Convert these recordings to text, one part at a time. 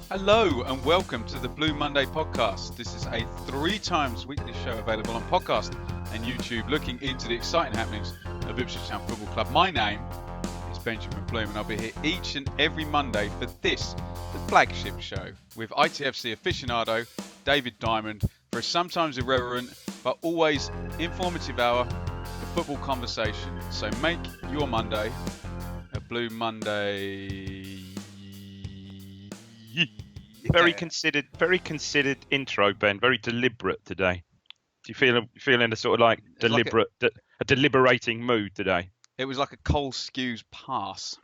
Hello and welcome to the Blue Monday podcast. This is a 3 times weekly show available on podcast and YouTube looking into the exciting happenings of Ipswich Town Football Club. My name is Benjamin Bloom and I'll be here each and every Monday for this, the flagship show, with ITFC aficionado David Diamond for a sometimes irreverent but always informative hour of football conversation. So make your Monday a Blue Monday. Very considered intro, Ben. Very deliberate today. Do you feel in a sort of like deliberate, a deliberating mood today? It was like a Cole Skews pass.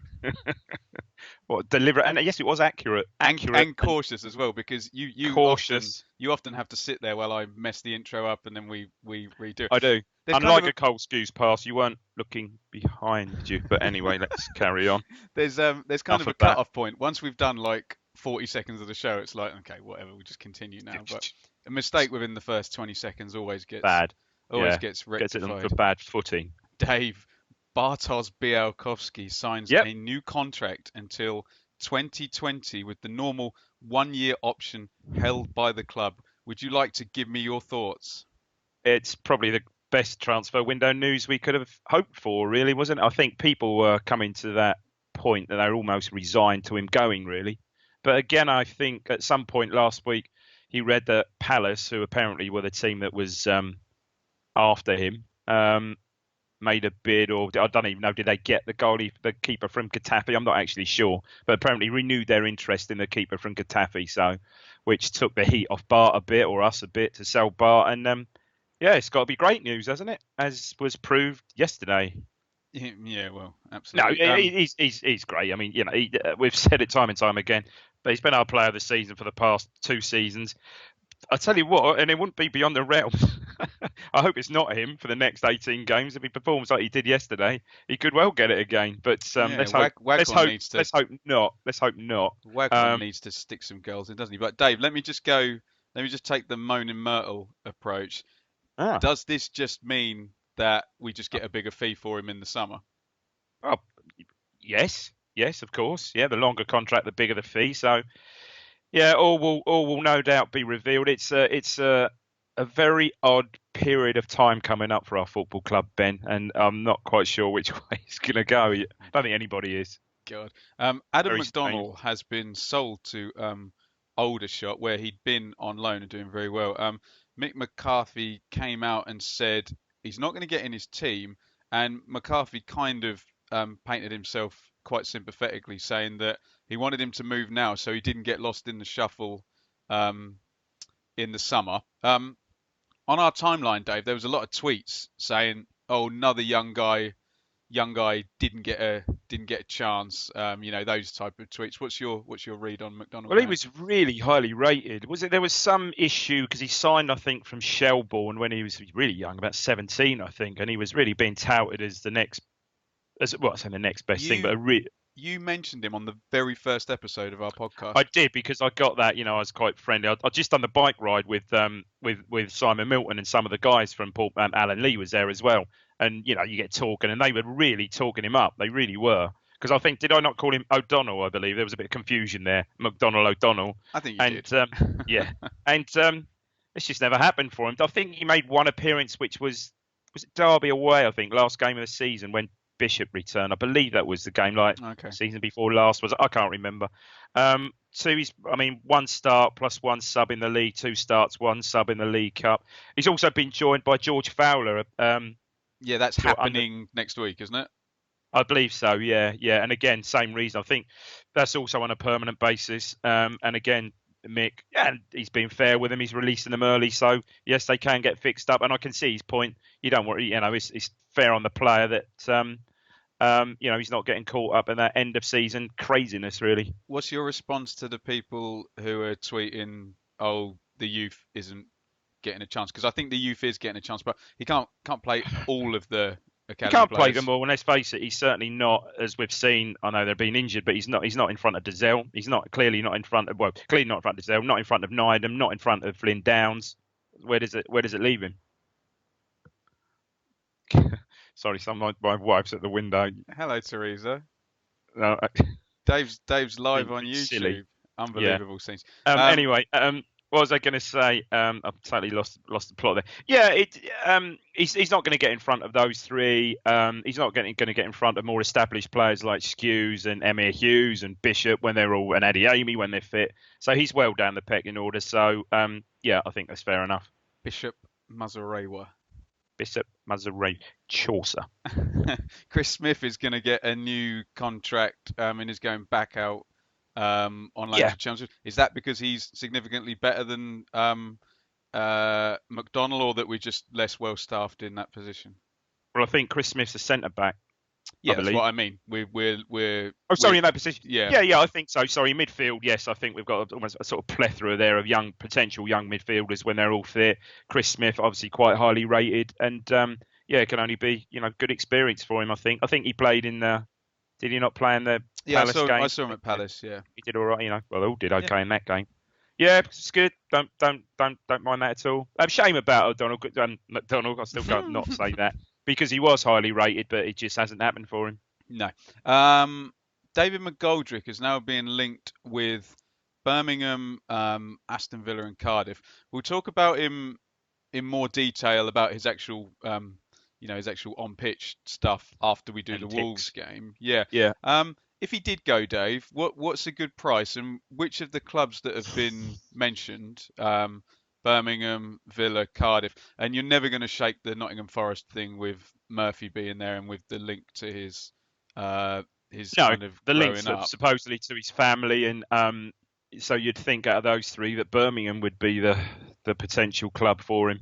What deliberate? And yes, it was accurate and cautious as well, because you cautious. often have to sit there while I mess the intro up and then we redo it. I do. There's Unlike a Cole Skews pass, you weren't looking behind you. But anyway, let's carry on. There's kind of a cut-off point. Once we've done like 40 seconds of the show, it's like, okay, whatever, we just continue now. But a mistake within the first 20 seconds always gets bad. Gets rectified. Gets it for bad footing. Dave, Bartosz Białkowski signs a new contract until 2020 with the normal 1-year option held by the club. Would you like to give me your thoughts? It's probably the best transfer window news we could have hoped for, really, wasn't it? I think people were coming to that point that they're almost resigned to him going, really. But again, I think at some point last week, he read that Palace, who apparently were the team that was after him, made a bid, or I don't even know, did they get the keeper from Getafe? I'm not actually sure, but apparently renewed their interest in the keeper from Getafe, so which took the heat off Bart a bit, or us a bit, to sell Bart. And it's got to be great news, hasn't it? As was proved yesterday. Yeah, well, absolutely. No, he's great. I mean, we've said it time and time again, but he's been our player of the season for the past 2 seasons. I tell you what, and it wouldn't be beyond the realms. I hope it's not him for the next 18 games. If he performs like he did yesterday, he could well get it again. But let's hope not. Let's hope not. Wagner needs to stick some goals in, doesn't he? But Dave, let me just take the Moaning Myrtle approach. Does this just mean that we just get a bigger fee for him in the summer? Oh, yes, of course. Yeah, the longer contract, the bigger the fee. So, yeah, all will no doubt be revealed. It's a very odd period of time coming up for our football club, Ben, and I'm not quite sure which way it's going to go. I don't think anybody is. God, Adam McDonnell has been sold to Aldershot, where he'd been on loan and doing very well. Mick McCarthy came out and said he's not going to get in his team, and McCarthy kind of painted himself quite sympathetically, saying that he wanted him to move now so he didn't get lost in the shuffle in the summer. On our timeline, Dave, there was a lot of tweets saying, "Oh, another young guy didn't get a chance." Those type of tweets. What's your read on McDonnell? Well, he was really highly rated. There was some issue because he signed, I think, from Shelbourne when he was really young, about 17, I think, and he was really being touted as the next, I say the next best thing, but you mentioned him on the very first episode of our podcast. I did, because I got that. I was quite friendly. I just done the bike ride with Simon Milton and some of the guys from Alan Lee was there as well. And you get talking, and they were really talking him up. They really were. Because I think, did I not call him O'Donnell? I believe there was a bit of confusion there. McDonnell O'Donnell. I think you did. Yeah, and it's just never happened for him. I think he made one appearance, which was it Derby away? I think last game of the season when Bishop returned. I believe that was the game, season before last was. I can't remember. One start plus one sub in the league, 2 starts, 1 sub in the League Cup. He's also been joined by George Fowler. Yeah, that's happening next week, isn't it? I believe so. Yeah. And again, same reason. I think that's also on a permanent basis. And again, Mick, he's been fair with him. He's releasing them early, so yes, they can get fixed up. And I can see his point. You don't worry. It's fair on the player that he's not getting caught up in that end of season craziness. Really. What's your response to the people who are tweeting, "Oh, the youth isn't getting a chance"? Because I think the youth is getting a chance, but he can't play all of the academy He can't players. play them all, and let's face it, he's certainly not, as we've seen. I know they've been injured, but he's not in front of Dazelle. He's clearly not in front of Dazelle, not in front of Nydam, not in front of Flynn Downs. Where does it leave him? Sorry, my wife's at the window. Hello, Teresa. No, Dave's live on YouTube. Silly. Yeah. Unbelievable scenes. Anyway, what was I going to say? I've totally lost the plot there. Yeah, he's not going to get in front of those three. He's not going to get in front of more established players like Skews and Emir Hughes and Bishop when they're all, and Eddie Amy when they're fit. So he's well down the pecking order. So yeah, I think that's fair enough. Bishop Mazarewa. Bishop Mazaray Chaucer. Chris Smith is going to get a new contract and is going back out on loan to Chelmsford. Is that because he's significantly better than McDonnell, or that we're just less well staffed in that position? Well, I think Chris Smith's a centre back. Yeah, that's what I mean. We're Oh, sorry, in that position. Yeah, I think so. Sorry, midfield. Yes, I think we've got almost a sort of plethora there of potential young midfielders when they're all fit. Chris Smith, obviously quite highly rated, and yeah, it can only be good experience for him. I think. I think he played in the. Did he not play in the Palace game? I saw him at Palace. Yeah, he did all right. Well, they all did okay in that game. Yeah, it's good. Don't mind that at all. Shame about O'Donnell. McDonnell. I still can't not say that because he was highly rated, but it just hasn't happened for him. No. David McGoldrick is now being linked with Birmingham, Aston Villa, and Cardiff. We'll talk about him in more detail about his actual, his actual on-pitch stuff after we do the Wolves game. Yeah. Yeah. If he did go, Dave, what's a good price, and which of the clubs that have been mentioned, Birmingham, Villa, Cardiff, and you're never going to shake the Nottingham Forest thing with Murphy being there and with the link to his kind of the links supposedly to his family, and so you'd think out of those three that Birmingham would be the potential club for him.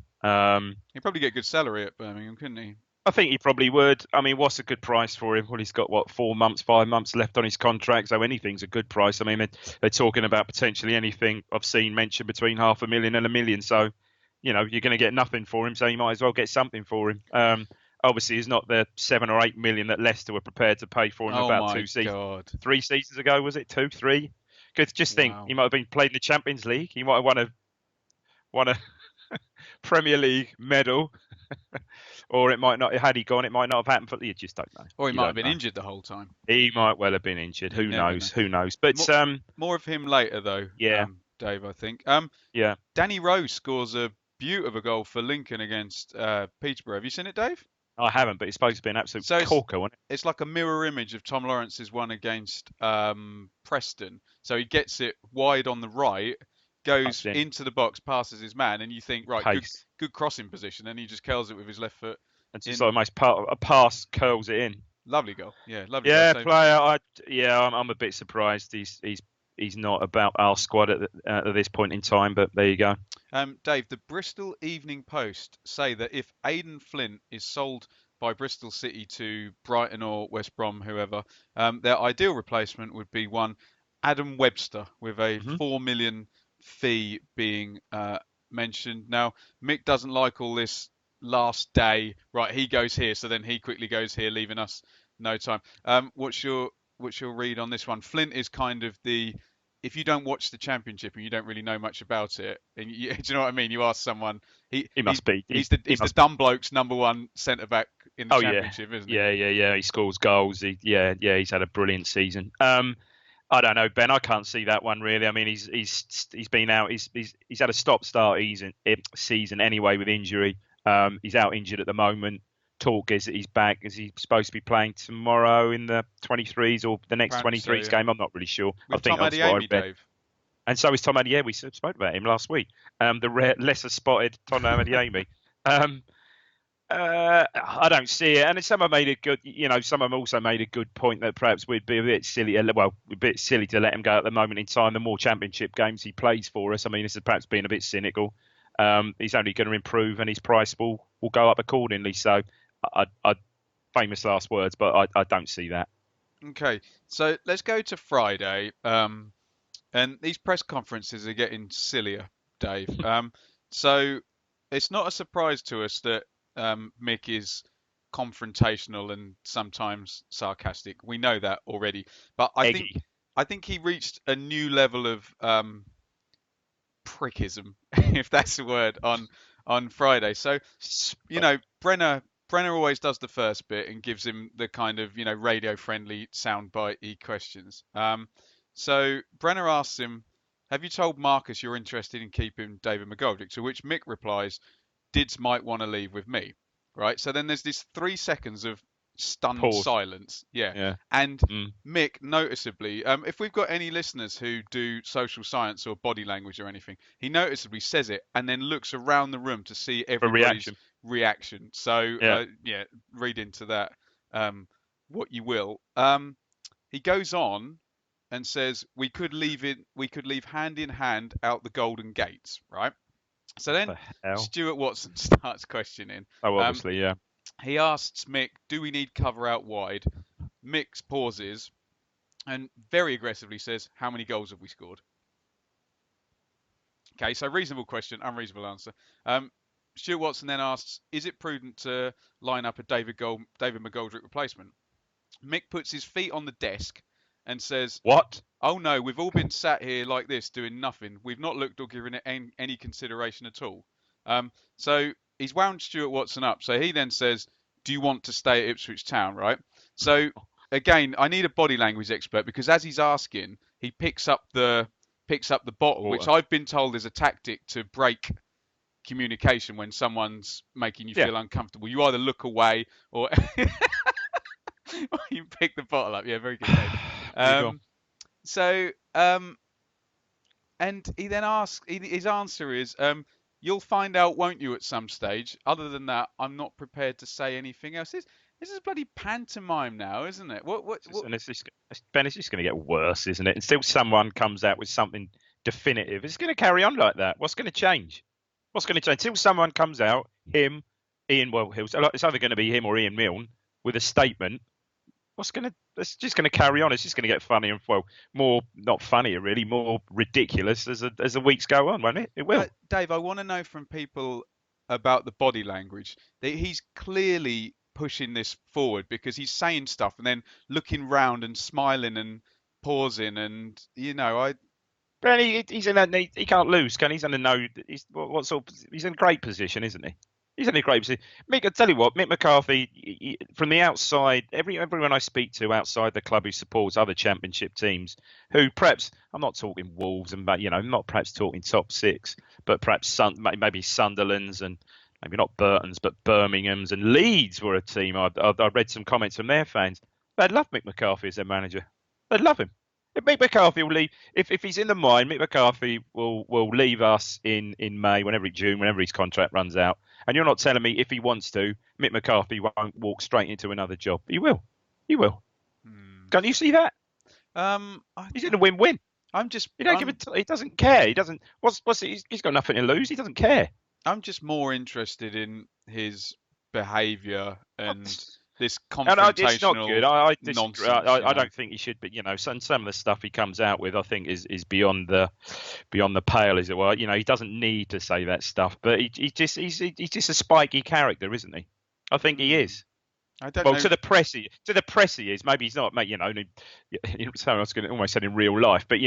He'd probably get good salary at Birmingham, couldn't he? I think he probably would. I mean, what's a good price for him? Well, he's got 5 months left on his contract, so anything's a good price. I mean, they're talking about potentially anything I've seen mentioned between $500,000 and $1 million. So, you're going to get nothing for him, so you might as well get something for him. Obviously, it's not the 7 or 8 million that Leicester were prepared to pay for him about 2 seasons. 3 seasons ago, was it 2, 3? Because just think, he might have been played in the Champions League. He might have won a Premier League medal. Or it might not. Had he gone, it might not have happened. But you just don't know. Or he might have been injured the whole time. He might well have been injured. Who knows? Who knows? But more of him later, though. Yeah, Dave, I think. Yeah. Danny Rose scores a beautiful goal for Lincoln against Peterborough. Have you seen it, Dave? I haven't, but it's supposed to be an absolute corker, wasn't it? It's like a mirror image of Tom Lawrence's one against Preston. So he gets it wide on the right, goes into the box, passes his man, and you think, right, good crossing position, and he just curls it with his left foot. And just like a pass curls it in. Lovely goal. Yeah, lovely. Yeah, goal. Player. I'm a bit surprised he's not about our squad at this point in time, but there you go. Dave, the Bristol Evening Post say that if Aidan Flint is sold by Bristol City to Brighton or West Brom, whoever, their ideal replacement would be one Adam Webster with a 4 million fee being mentioned. Now, Mick doesn't like all this last day, right? He goes here, so then he quickly goes here, leaving us no time. What's your read on this one? Flint is kind of if you don't watch the Championship and you don't really know much about it, and do you know what I mean? You ask someone, he must be. He's the dumb bloke's number one centre back in the Championship, isn't he? Yeah. He scores goals. He's had a brilliant season. I don't know, Ben. I can't see that one really. I mean, he's been out. He's had a stop-start season anyway with injury. He's out injured at the moment. Talk is that he's back. Is he supposed to be playing tomorrow in the 23s or the next 23s game? I'm not really sure. With I think Tom Adeyemi, Dave. And so is Tom Adeyemi. We spoke about him last week. The lesser spotted Tom Adeyemi. I don't see it. And some have made a good, some have also made a good point that perhaps we'd be a bit silly to let him go at the moment in time. The more Championship games he plays for us, I mean, this has perhaps been a bit cynical. He's only going to improve and his price will go up accordingly. So I famous last words, but I don't see that. Okay, so let's go to Friday. And these press conferences are getting sillier, Dave. So it's not a surprise to us that Mick is confrontational and sometimes sarcastic. We know that already. But I think he reached a new level of prickism, if that's the word, on Friday. So, Brenner always does the first bit and gives him the kind of, radio-friendly soundbite-y questions. So Brenner asks him, "Have you told Marcus you're interested in keeping David McGoldrick?" To which Mick replies, "Dids might want to leave with me." Right. So then there's this 3 seconds of stunned Pause. silence. Yeah. Yeah. And Mm. Mick, noticeably, if we've got any listeners who do social science or body language or anything, he noticeably says it and then looks around the room to see For everybody's reaction. reaction. So Yeah. yeah, read into that what you will. He goes on and says we could leave hand in hand out the golden gates, right? So What then the hell? Stuart Watson starts questioning. Oh, Um, obviously, yeah. he asks Mick, "Do we need cover out wide?" Mick pauses and very aggressively says, "How many goals have we scored?" Okay, so reasonable question, unreasonable answer. Stuart Watson then asks, "Is it prudent to line up a David McGoldrick replacement?" Mick puts his feet on the desk and says, What? "Oh no, we've all been sat here like this doing nothing. We've not looked or given it any consideration at all." So he's wound Stuart Watson up. So he then says, "Do you want to stay at Ipswich Town?" Right. So again, I need a body language expert because as he's asking, he picks up the bottle, which Water. I've been told is a tactic to break communication when someone's making you Yeah. feel uncomfortable. You either look away or you pick the bottle up. Yeah, very good, Dave. You go. So, and he then asks, his answer is, "You'll find out, won't you, at some stage? Other than that, I'm not prepared to say anything else." This is bloody pantomime now, isn't it? What? And Ben, it's just going to get worse, isn't it? Until someone comes out with something definitive, it's going to carry on like that. What's going to change? What's going to change? Until someone comes out, him, Ian, well, it's either going to be him or Ian Milne with a statement. It's just going to carry on. It's just going to get funnier and, well, more, not funnier really, more ridiculous as the weeks go on, won't it? It will. Dave, I want to know from people about the body language. That he's clearly pushing this forward because he's saying stuff and then looking round and smiling and pausing and I But he's in a, he can't lose, can he? He's in a no. What sort of, he's in a great position, isn't he? He's in a great position. Mick, I tell you what, Mick McCarthy, from the outside, everyone I speak to outside the club who supports other championship teams, who perhaps, I'm not talking Wolves, and I'm not perhaps talking top six, but perhaps maybe Sunderland's and maybe not Burton's, but Birmingham's and Leeds were a team. I read some comments from their fans. They'd love Mick McCarthy as their manager. They'd love him. If Mick McCarthy will leave, if he's in the mind, Mick McCarthy will leave us in May, June, whenever his contract runs out. And you're not telling me if he wants to, Mick McCarthy won't walk straight into another job. He will. He will. Can't you see that? He's in a win-win. He don't give it. He doesn't care. He doesn't. What's it? He's got nothing to lose. He doesn't care. I'm just more interested in his behaviour and this It's not confrontational good. I disagree. nonsense. I don't think he should. But some of the stuff he comes out with, I think, is beyond the pale, as it were. He doesn't need to say that stuff. But he's just a spiky character, isn't he? I think he is. I don't know. To the press he is. Maybe he's not, mate. I was going to almost said in real life, but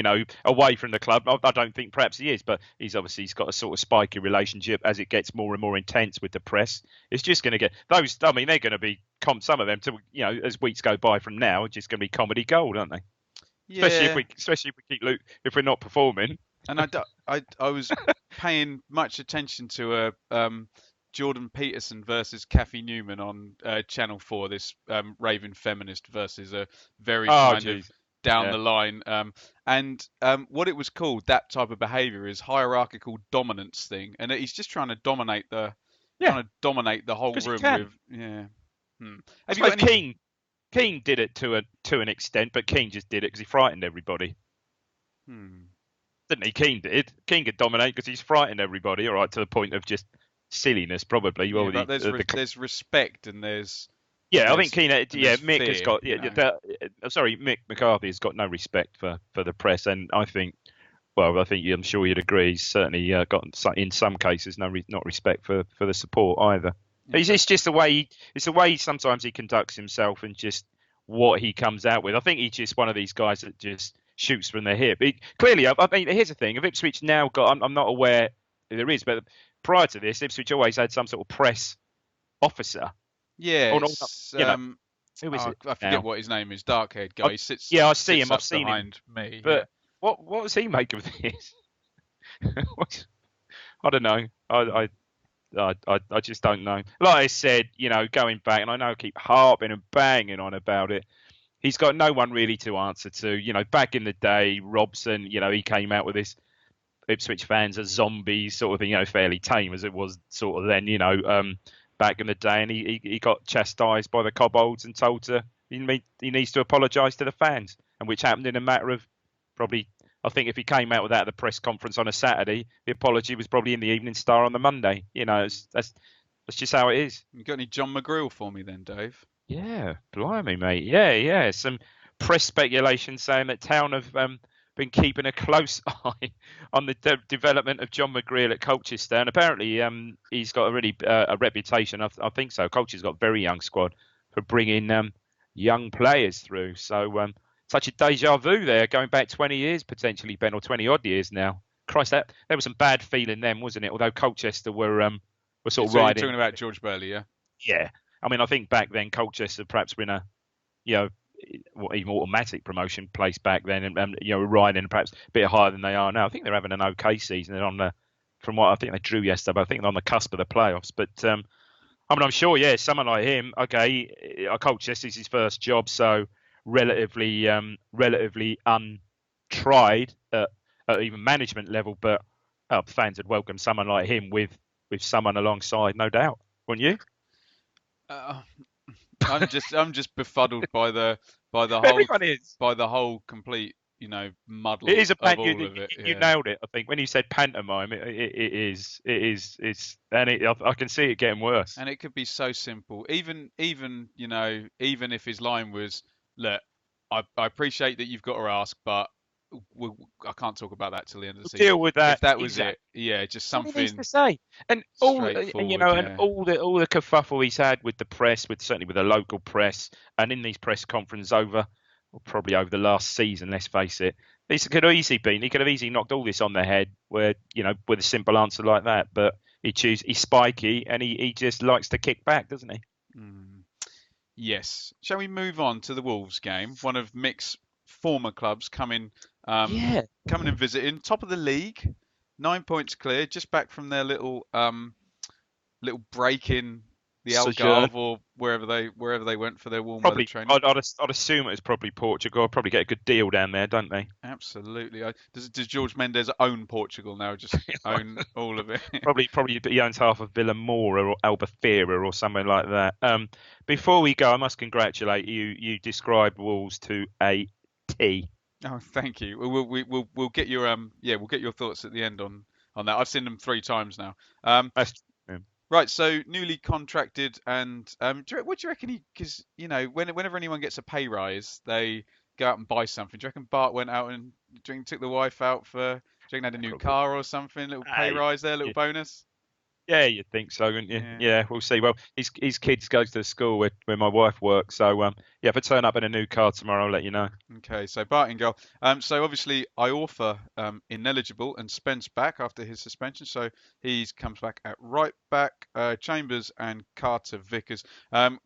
away from the club, I don't think perhaps he is. But he's got a sort of spiky relationship as it gets more and more intense with the press. It's just going to get those. I mean, they're going to be some of them to as weeks go by from now, it's just going to be comedy gold, aren't they? Yeah. Especially if we're not performing. And I was paying much attention to a Jordan Peterson versus Kathy Newman on Channel 4, this raving feminist versus a very kind of down the line. And what it was called, that type of behaviour, is hierarchical dominance thing. And he's just trying to dominate the whole room with Have you got any... Keane did it to an extent, but Keane just did it because he frightened everybody. Didn't he? Keane did. Keane could dominate because he's frightened everybody, all right, to the point of just silliness, probably. Yeah, but there's respect and there's... Yeah, I think Keane... Yeah, Mick fear, has got... Mick McCarthy has got no respect for the press, and I think... Well, I'm sure you'd agree. He's certainly got, in some cases, not respect for the support either. Yeah. It's just the way... It's the way sometimes he conducts himself and just what he comes out with. I think he's just one of these guys that just shoots from the hip. Clearly, I mean, here's the thing. If Ipswich now got... I'm not aware there is, but... Prior to this, Ipswich always had some sort of press officer. Yeah, Who is Oh, it I forget now? what his name is. Dark-haired I, guy. He sits yeah, I see sits him. I've up seen him. behind me. Yeah. But what does he make of this? I don't know. I just don't know. Like I said, going back, and I know I keep harping and banging on about it. He's got no one really to answer to. Back in the day, Robson, he came out with this Ipswich fans are zombies sort of thing, fairly tame as it was sort of then, back in the day, and he got chastised by the Cobbolds and told he needs to apologise to the fans, and which happened in a matter of probably. I think if he came out with that at the press conference on a Saturday, the apology was probably in the Evening Star on the Monday. That's just how it is. You got any John McGreal for me then, Dave? Yeah, blimey, mate. Yeah. Some press speculation saying that Town have been keeping a close eye on the development of John McGreal at Colchester, and apparently he's got a really a reputation. I think so. Colchester's got a very young squad for bringing young players through. So such a deja vu there, going back 20 years potentially, Ben, or 20 odd years now. Christ, there was some bad feeling then, wasn't it? Although Colchester were sort of So you're riding. talking about George Burley, yeah? Yeah, I mean, I think back then Colchester perhaps were in a, you know, even automatic promotion place back then, and riding perhaps a bit higher than they are now. I think they're having an okay season. They're on from what I think they drew yesterday, but I think they're on the cusp of the playoffs. But I mean, I'm sure, yeah, someone like him, okay, Colchester's his first job, so relatively untried at even management level, but fans would welcome someone like him with someone alongside, no doubt, wouldn't you? Uh, I'm just befuddled by the whole Everyone is. complete It muddle is a of pan. all of it. You Yeah. nailed it. I think when you said pantomime, it is. It is. It's and I can see it getting worse. And it could be so simple. Even if his line was, "Look, I appreciate that you've got to ask, but I can't talk about that till the end of the We'll season." deal with If that that was it, exactly. yeah, just That's all he needs to something say. And straightforward. and Yeah. all the kerfuffle he's had with the press, certainly with the local press, and in these press conferences probably over the last season. Let's face it, this could easily been. He could have easily knocked all this on the head, with a simple answer like that. But he's spiky, and he just likes to kick back, doesn't he? Mm. Yes. Shall we move on to the Wolves game? One of Mick's former clubs Yeah. coming and visiting, top of the league, 9 points clear, just back from their little break in the Sojourn. Algarve or wherever they went for their warm weather Probably, training. I'd assume it was probably Portugal. I'd probably get a good deal down there, don't they? Absolutely. Does George Mendes own Portugal now? Just own all of it? Probably he owns half of Villamora or Albufeira or something like that. Before we go, I must congratulate you. You described Wolves to a T. Oh, thank you. We'll get your we'll get your thoughts at the end on that. I've seen them 3 times now. That's true. Right, so newly contracted, and what do you reckon? Because whenever anyone gets a pay rise, they go out and buy something. Do you reckon Bart went out and took the wife out for? Do you reckon had a new Probably. car or something? Little pay Hey, rise there, little bonus. yeah, you'd think so, wouldn't you? Yeah. Yeah, we'll see. Well, his kids go to the school where my wife works, so yeah, if I turn up in a new car tomorrow, I'll let you know. Okay, so Bart in goal. So obviously Iorfa ineligible and Spence back after his suspension, so he comes back at right back. Chambers and Carter Vickers.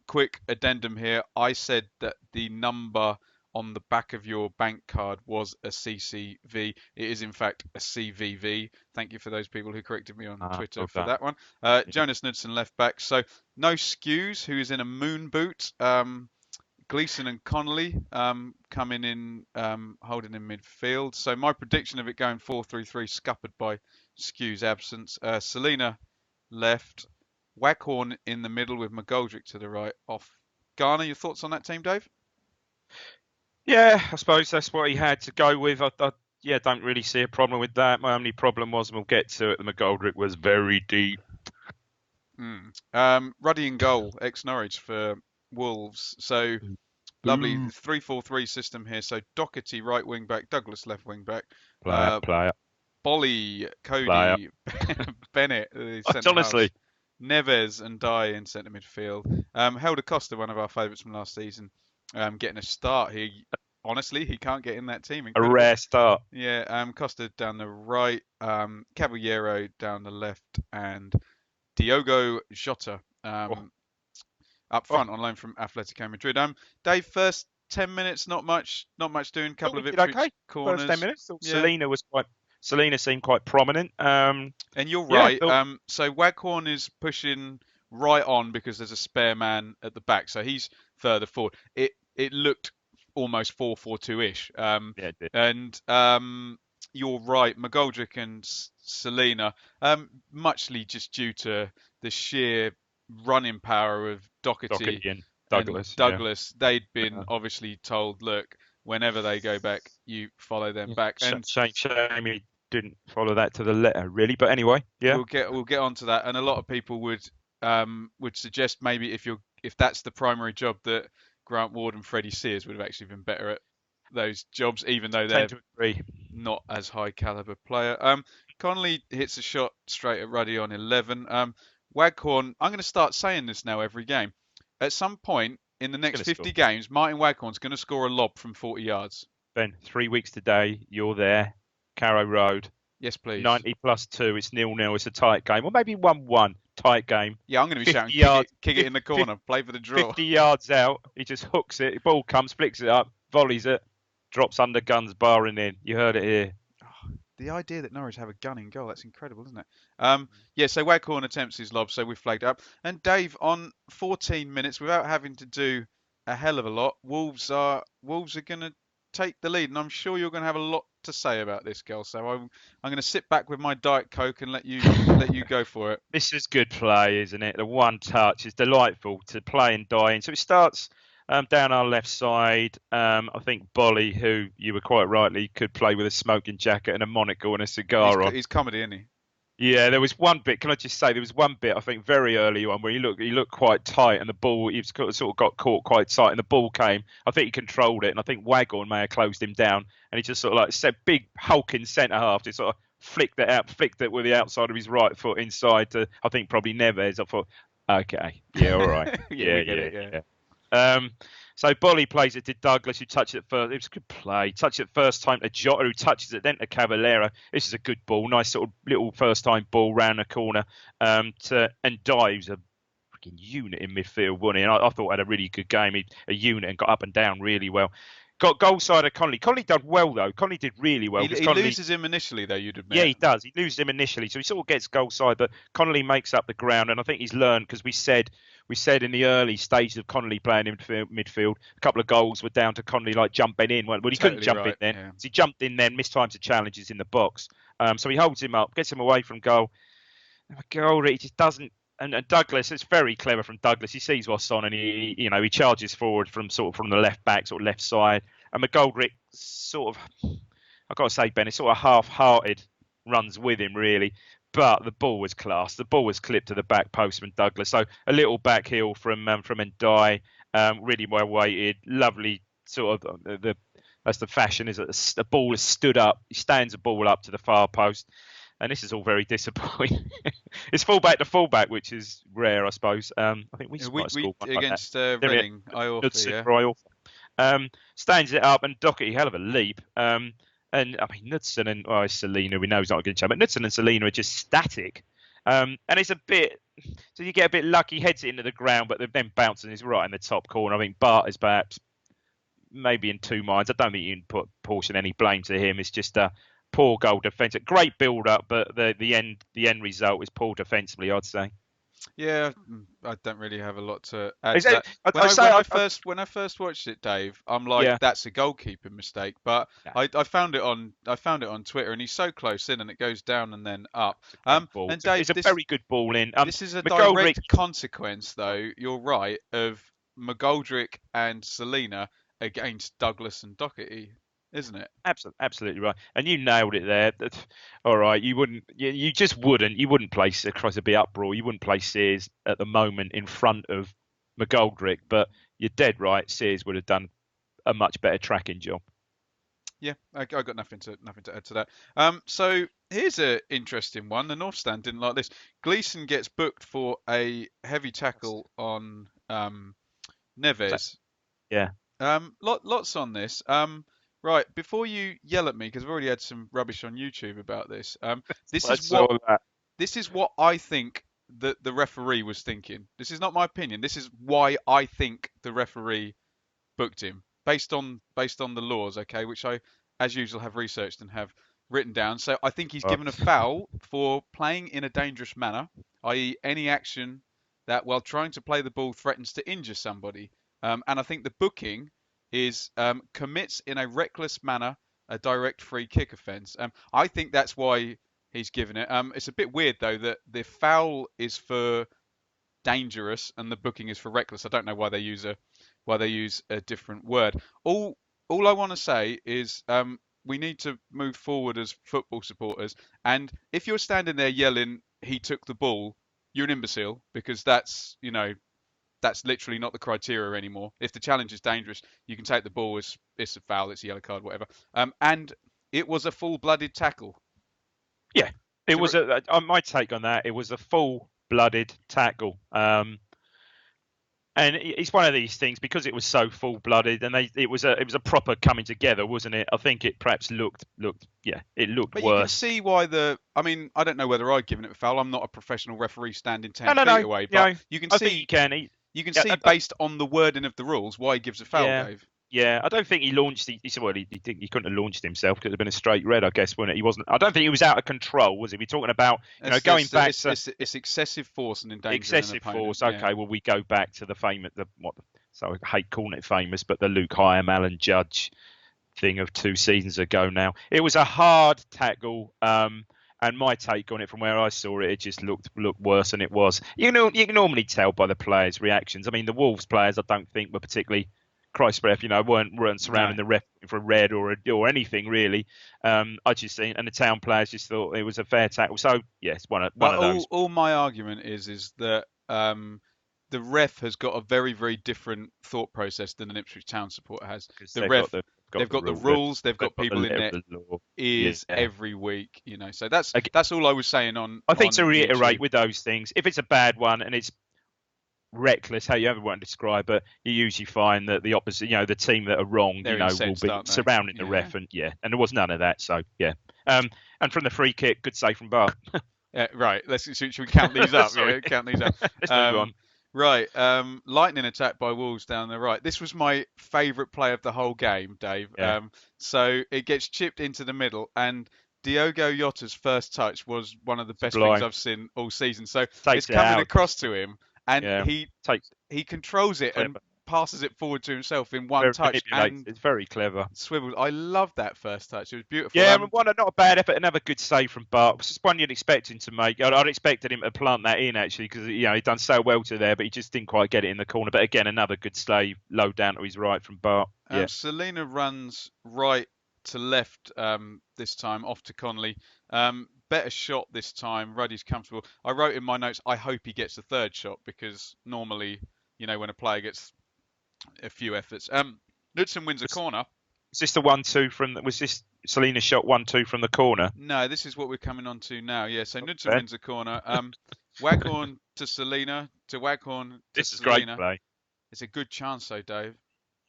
Quick addendum here. I said that the number on the back of your bank card was a CCV. It is in fact a CVV. Thank you for those people who corrected me on Twitter Well for done. that one. Jonas Knudsen left back. So no Skews, who is in a moon boot. Gleeson and Connolly coming in, holding in midfield. So my prediction of it going 4-3-3 scuppered by Skew's absence. Selena left, Waghorn in the middle with McGoldrick to the right off Garner. Your thoughts on that team, Dave? Yeah, I suppose that's what he had to go with. I don't really see a problem with that. My only problem was, and we'll get to it, the McGoldrick was very deep. Ruddy in goal, ex-Norwich for Wolves. So lovely 3-4-3 system here. So Doherty right wing back, Douglas left wing back. Player. Bolly, Player. Cody, Bennett, centre Honestly. halves, Neves and Dye in centre midfield. Helder Costa, one of our favourites from last season, getting a start here. Honestly, he can't get in that team. Incredible. A rare start. Yeah, Costa down the right, Caballero down the left, and Diogo Jota up Oh, front on loan from Atletico Madrid. Dave, first 10 minutes, not much doing. thought Couple we of did Ipswich okay. First 10 corners. minutes. Thought Yeah, Selena seemed quite prominent. and you're Yeah, right. thought So Waghorn is pushing right on because there's a spare man at the back, so he's further forward. It looked almost 4-4-2 ish. yeah, it did. And you're right, McGoldrick and Selena, muchly just due to the sheer running power of Doherty Doherty and and Douglas. Yeah. Douglas. They'd been Uh, obviously told, look, whenever they go back, you follow them yeah. back. And Shame he didn't follow that to the letter, really. But anyway, yeah. we'll get onto that. And a lot of people would suggest maybe if that's the primary job, that Grant Ward and Freddie Sears would have actually been better at those jobs, even though Tend they're to agree. not as high caliber player. Connolly hits a shot straight at Ruddy on 11. Waghorn, I'm going to start saying this now every game. At some point in the He's next going to score. 50 games, Martin Waghorn's going to score a lob from 40 yards. Ben, 3 weeks today, you're there. Carrow Road. Yes, please. 90 plus 2. It's 0-0. It's a tight game. Or maybe 1-1. Tight game. Yeah, I'm going to be 50 shouting, yards, kick it in the corner, play for the draw. 50 yards out. He just hooks it. The ball comes, flicks it up, volleys it, drops under guns, barring in. You heard it here. The idea that Norwich have a gun in goal, that's incredible, isn't it? Yeah, so Waghorn attempts his lob, so we flagged up. And Dave, on 14 minutes, without having to do a hell of a lot, Wolves are going to take the lead, and I'm sure you're going to have a lot to say about this, girl. So I'm going to sit back with my Diet Coke and let you go for it. This is good play, isn't it? The one touch is delightful to play and die in. So it starts down our left side. I think Bolly, who you were quite rightly could play with a smoking jacket and a monocle and a cigar on. He's comedy, isn't he? Yeah, there was one bit. Can I just say there was one bit I think very early on where he looked quite tight and the ball he sort of got caught quite tight and the ball came. I think he controlled it and I think Waghorn may have closed him down and he just sort of like said big hulking centre half just sort of flicked it with the outside of his right foot inside to I think probably Neves. I thought, okay, yeah, all right, yeah. So Bolly plays it to Douglas, who touched it first. It was a good play. Touched it first time to Jota, who touches it then to Cavallera. This is a good ball. Nice sort of little first time ball round the corner. And Dye, who's a freaking unit in midfield, wasn't he? And I thought had a really good game. A unit and got up and down really well. Got goal side of Connolly. Connolly done well though. Connolly did really well. He loses him initially though, you'd admit. Yeah, he does. He loses him initially, so he sort of gets goal side, but Connolly makes up the ground, and I think he's learned because we said in the early stages of Connolly playing in midfield, a couple of goals were down to Connolly like jumping in. Well, he couldn't jump in then. Yeah. So he jumped in then, missed times of challenges in the box. So he holds him up, gets him away from goal. He just doesn't. And Douglas, it's very clever from Douglas. He sees what's on and he charges forward from the left back, sort of left side. And McGoldrick sort of, I've got to say, Ben, it's sort of half-hearted runs with him really. But the ball was class. The ball was clipped to the back post from Douglas. So a little back heel from Ndiaye, really well weighted, lovely sort of that's the fashion is that the ball is stood up. He stands the ball up to the far post. And this is all very disappointing. It's fullback to fullback, which is rare, I suppose. I think we scored one against like Reading, Iorfa. Stands it up and Doherty, hell of a leap. And I mean, Knudsen and Selena, we know he's not a good chance, but Knudsen and Selena are just static. And it's a bit, so you get a bit lucky, heads it into the ground, but then bounces is right in the top corner. I think Bart is perhaps maybe in two minds. I don't think you can portion any blame to him. It's just a poor goal defence. A great build up, but the end result is poor defensively, I'd say. Yeah, I don't really have a lot to add to that. When I first watched it, Dave, I'm like, that's a goalkeeping mistake. But I found it on Twitter, and he's so close in, and it goes down and then up. And Dave, it's a very good ball in. This is a direct consequence, though. You're right, of McGoldrick and Selena against Douglas and Doherty, isn't it? Absolutely right, and you nailed it there. All right, you wouldn't place across a bit uproar. You wouldn't place Sears at the moment in front of McGoldrick, but you're dead right. Sears would have done a much better tracking job. Yeah, I got nothing to add to that. So here's an interesting one. The North Stand didn't like this. Gleeson gets booked for a heavy tackle on Neves. Yeah. Lots on this. Right, before you yell at me, because I've already had some rubbish on YouTube about this. This is what I think the referee was thinking. This is not my opinion. This is why I think the referee booked him based on the laws, okay, which I, as usual, have researched and have written down. So I think he's given a foul for playing in a dangerous manner, i.e., any action that, while trying to play the ball, threatens to injure somebody. And I think the booking is commits in a reckless manner a direct free kick offence. I think that's why he's given it. It's a bit weird though that the foul is for dangerous and the booking is for reckless. I don't know why they use a different word. All I want to say is we need to move forward as football supporters. And if you're standing there yelling, "He took the ball," you're an imbecile, because that's literally not the criteria anymore. If the challenge is dangerous, you can take the ball. It's a foul, it's a yellow card, whatever. And it was a full-blooded tackle. Yeah, it was my take on that. It was a full-blooded tackle. And it's one of these things, because it was so full-blooded, and it was a proper coming together, wasn't it? I think it perhaps looked worse. But you can see why I mean, I don't know whether I'd given it a foul. I'm not a professional referee standing 10 feet away, but you can see. You can see based on the wording of the rules why he gives a foul, Dave. Yeah, I don't think he launched. He said, well, he couldn't have launched himself because it would have been a straight red, I guess, wouldn't it? He wasn't. I don't think he was out of control, was he? We're talking about going back to it's excessive force and endangering excessive an opponent. Force. Okay, well, we go back to the famous so I hate calling it famous, but the Luke Hyam, Alan Judge thing of 2 seasons ago. Now it was a hard tackle. And my take on it, from where I saw it, it just looked worse than it was. You can normally tell by the players' reactions. I mean, the Wolves players, I don't think were particularly Christ ref, weren't surrounding the ref for a red or anything really. I just think, and the Town players just thought it was a fair tackle. So yes, one of those. All my argument is that the ref has got a very, very different thought process than an Ipswich Town supporter has. The ref, they've got the rules, they've got people in their ears every week, So that's all I was saying on. I think to reiterate with those things, if it's a bad one and it's reckless, how you ever want to describe it, you usually find that the opposite, the team that are wrong, will be surrounding the ref, and there was none of that. So yeah, and from the free kick, good save from Bart. Right. Should we count these up? Count these up. Let's move on. Right, lightning attack by Wolves down the right. This was my favourite play of the whole game, Dave. Yeah. So it gets chipped into the middle, and Diogo Jota's first touch was one of the best things I've seen all season. So it's coming across to him, and he controls it and passes it forward to himself in one touch. And it's very clever. Swivels. I love that first touch. It was beautiful. Yeah, not a bad effort. Another good save from Bart. It's just one you'd expect him to make. I'd expected him to plant that in, actually, because he'd done so well to there, but he just didn't quite get it in the corner. But again, another good save, low down to his right from Bart. Selena runs right to left this time, off to Connolly. Better shot this time. Ruddy's comfortable. I wrote in my notes, I hope he gets the third shot, because normally, when a player gets a few efforts. Knudsen wins a corner. Is this the 1-2 from? Was this Selena's shot 1-2 from the corner? No, this is what we're coming on to now. Yeah, so Knudsen wins a corner. Waghorn to Selena, to Waghorn to Selena. This is great play. It's a good chance, though, Dave.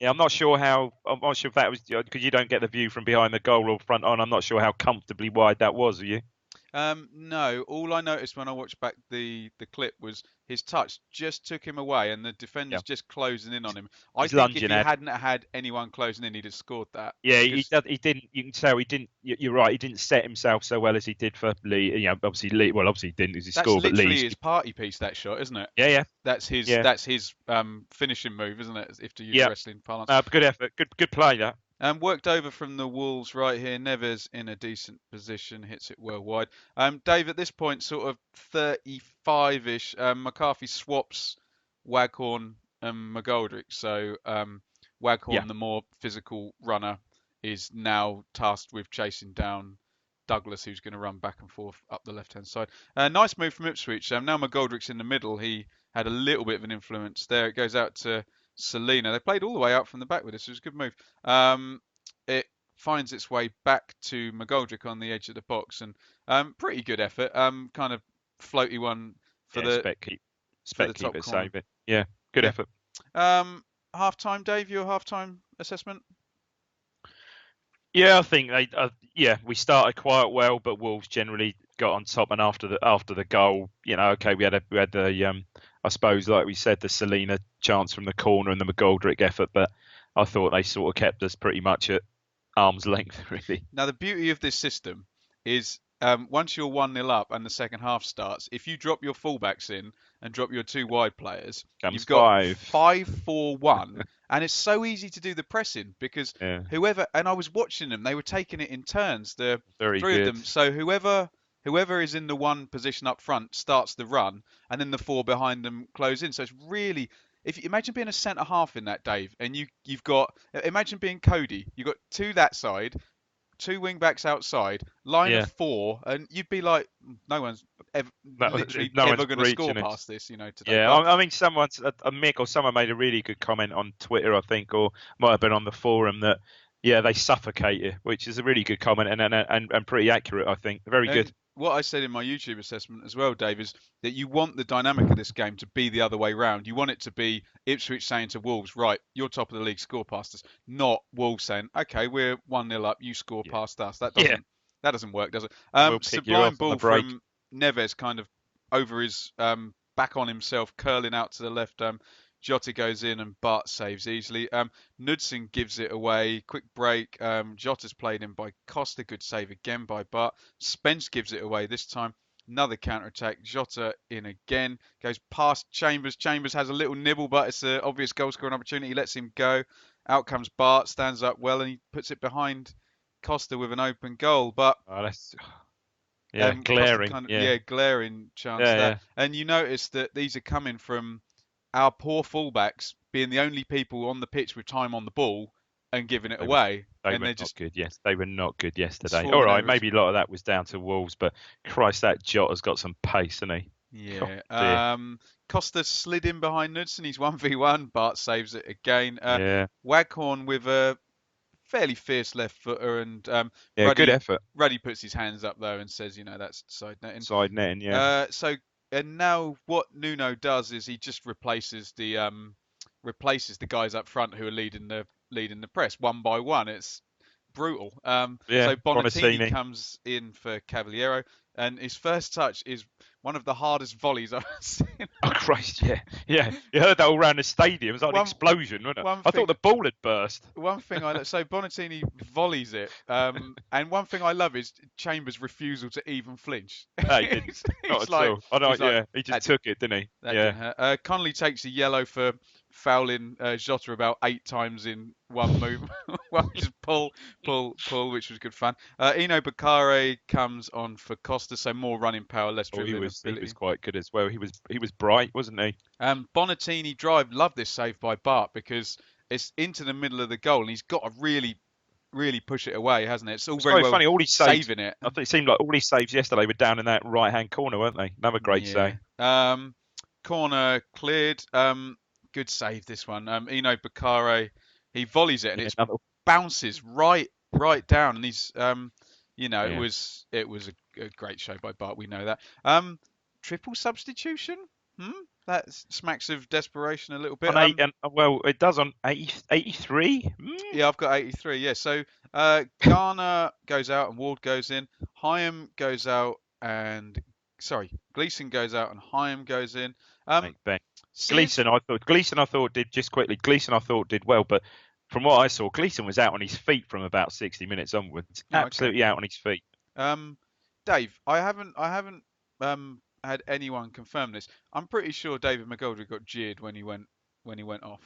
Yeah, I'm not sure if that was because you don't get the view from behind the goal or front on. I'm not sure how comfortably wide that was. Are you? No, all I noticed when I watched back the clip was his touch just took him away, and the defender's just closing in on him. I think if he hadn't had anyone closing in, he'd have scored that. Yeah, he didn't. You can tell he didn't. You're right. He didn't set himself so well as he did for Lee. Obviously Lee. Well, obviously he didn't as he scored. That's literally his party piece. That shot, isn't it? Yeah. That's his finishing move, isn't it? If to use wrestling parlance. Good effort. Good play that. Worked over from the Wolves right here. Neves in a decent position, hits it well wide. Dave, at this point, sort of 35-ish, McCarthy swaps Waghorn and McGoldrick. So Waghorn, the more physical runner, is now tasked with chasing down Douglas, who's going to run back and forth up the left-hand side. Nice move from Ipswich. Now McGoldrick's in the middle. He had a little bit of an influence there. It goes out to Selena. They played all the way out from the back with this. It was a good move. It finds its way back to McGoldrick on the edge of the box, and pretty good effort. Kind of floaty one for the top corner. Save it. Yeah, good effort. Half time, Dave. Your half time assessment? Yeah, I think we started quite well, but Wolves generally got on top, and after the goal, okay, we had the I suppose, like we said, the Selena chance from the corner and the McGoldrick effort, but I thought they sort of kept us pretty much at arm's length, really. Now, the beauty of this system is once you're 1-0 up and the second half starts, if you drop your fullbacks in and drop your two wide players, Comes you've got 5. 5-4-1, and it's so easy to do the pressing because Yeah, whoever, and I was watching them, they were taking it in turns, the very three of good. them. So whoever is in the one position up front starts the run, and then the four behind them close in. So it's really, if you imagine being a centre half in that, Dave, and you've got, imagine being Cody, you've got two that side, two wing backs outside, line of Yeah, four, and you'd be like, no one's ever, literally no one's ever going to score reaching it. past this, today. Yeah, But I mean, a Mick or someone made a really good comment on Twitter, I think, or might have been on the forum that, yeah, they suffocate you, which is a really good comment and pretty accurate, I think. Very good. and what I said in my YouTube assessment as well, Dave, is that you want the dynamic of this game to be the other way round. You want it to be Ipswich saying to Wolves, right, you're top of the league, score past us, not Wolves saying, okay, we're 1-0 up, you score Yeah, past us. yeah, That doesn't work, does it? we'll pick you Sublime off on the ball break. from Neves, kind of over his back on himself, curling out to the left. Jota goes in and Bart saves easily. Knudsen gives it away. Quick break. Jota's played in by Costa. Good save again by Bart. Spence gives it away this time. Another counter attack. Jota in again. Goes past Chambers. Chambers has a little nibble, but it's an obvious goal scoring opportunity. He lets him go. Out comes Bart. Stands up well and he puts it behind Costa with an open goal. But Oh, that's Costa glaring. kind of, Yeah, glaring chance yeah, there. yeah. And you notice that these are coming from our poor fullbacks being the only people on the pitch with time on the ball and giving it They were away, they and were they're not just good. Yes, they were not good yesterday. All swarming right, over us. maybe a lot of that was down to Wolves, but Christ, that Jota's got some pace, hasn't he? Oh Yeah. dear. Costa slid in behind Knudsen. He's 1v1. Bart saves it again. Yeah, Waghorn with a fairly fierce left footer, and yeah, good Ruddy effort. Ruddy puts his hands up though and says, that's side netting. Side netting, yeah. So and now what Nuno does is he just replaces the guys up front who are leading the press one by one. It's brutal. Yeah, So Bonatini Bonatini. comes in for Cavaliero, and his first touch is one of the hardest volleys I've seen. Oh Christ, yeah, yeah. You heard that all around the stadium. It was like an One explosion, wasn't it? one I thought thing the ball had burst. One thing so Bonatini volleys it, and one thing I love is Chambers' refusal to even flinch. No, he didn't. Not He's at all. I know, he's like, yeah, he just that, took it, didn't he? that Yeah. didn't hurt. Connolly takes a yellow for fouling Jota about 8 times in one move. Well, just pull, which was good fun. Eno Bakare comes on for Costa, so more running power, less Oh, he dribbling was ability. quite good as well. He was bright, wasn't he? Bonatini drive, love this save by Bart because it's into the middle of the goal and he's got to really push it away, hasn't it? It's all It's very very well funny. All his saves, saving it. I think it seemed like all his saves yesterday were down in that right-hand corner, weren't they? Another great save. Corner cleared. Good save this one. Eno Bakare, he volleys it and it bounces right down, and he's it was a great show by Bart. We know that. Triple substitution. That smacks of desperation a little bit. Well, it does on 83. Yeah, I've got 83. Yeah, so Garner goes out and Ward goes in. Gleeson goes out and Hyam goes in. Gleeson, I thought did well, but from what I saw, Gleeson was out on his feet from about 60 minutes onwards. Absolutely out on his feet. Dave, I haven't had anyone confirm this. I'm pretty sure David McGoldrick got jeered when he went off.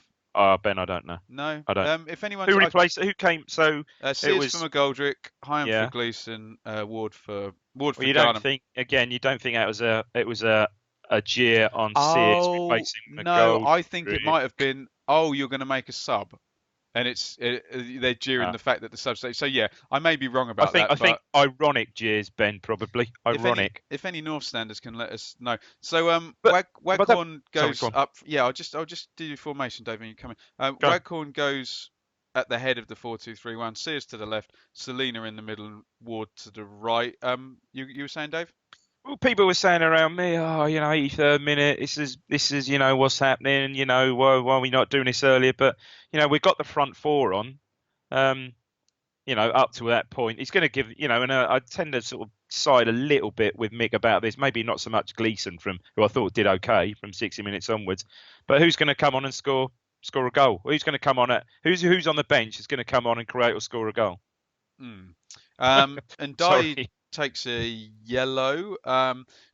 Ben, I don't know. No, I don't. If anyone Who replaced? Who came? So Sears for McGoldrick, Hyam for Gleeson, Ward for You Garner. You don't think it was a jeer on Sears replacing McGoldrick? No, I think it might have been. Oh, you're going to make a sub. And they're jeering the fact that the substation. So yeah, I may be wrong about that. I think ironic jeers, Ben, probably ironic. If any North standers can let us know. So Waghorn goes up. Yeah, I'll just do your formation, Dave, when you come in. Waghorn goes at the head of the 4-2-3-1. Sears to the left, Selena in the middle, and Ward to the right. You were saying, Dave? Well, people were saying around me, 83rd minute, this is, what's happening, why are we not doing this earlier? But, we've got the front four on. up to that point, he's going to give, and I tend to sort of side a little bit with Mick about this. Maybe not so much Gleeson who I thought did okay from 60 minutes onwards, but who's going to come on and score a goal? Who's going to come on who's on the bench is going to come on and create or score a goal? And Dye Sorry. takes a yellow.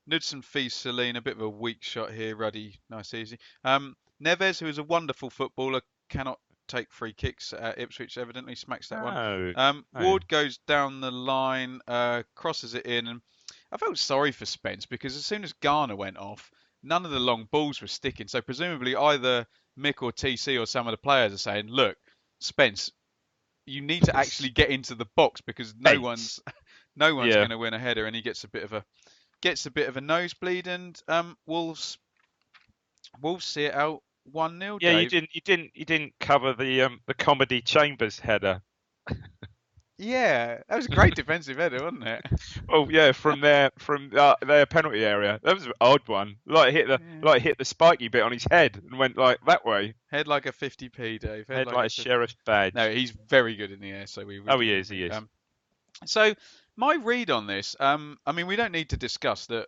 Knudsen fees Celine, a bit of a weak shot here. Ruddy, nice, easy. Neves, who is a wonderful footballer, cannot take free kicks at Ipswich, evidently smacks that one. No. Ward goes down the line, crosses it in, and I felt sorry for Spence because as soon as Garner went off, none of the long balls were sticking. So presumably either Mick or TC or some of the players are saying, look, Spence, you need to actually get into the box because no one's going to win a header, and he gets a bit of a nosebleed, and Wolves see it out 1-0. Yeah, Dave. you didn't cover the Comedy Chambers header. Yeah, that was a great defensive header, wasn't it? Oh yeah, from their penalty area. That was an odd one. Like hit the spiky bit on his head and went like that way. Head like a 50p, Dave. Head like a sheriff's badge. No, he's very good in the air, so we. He is. So my read on this, I mean, we don't need to discuss that.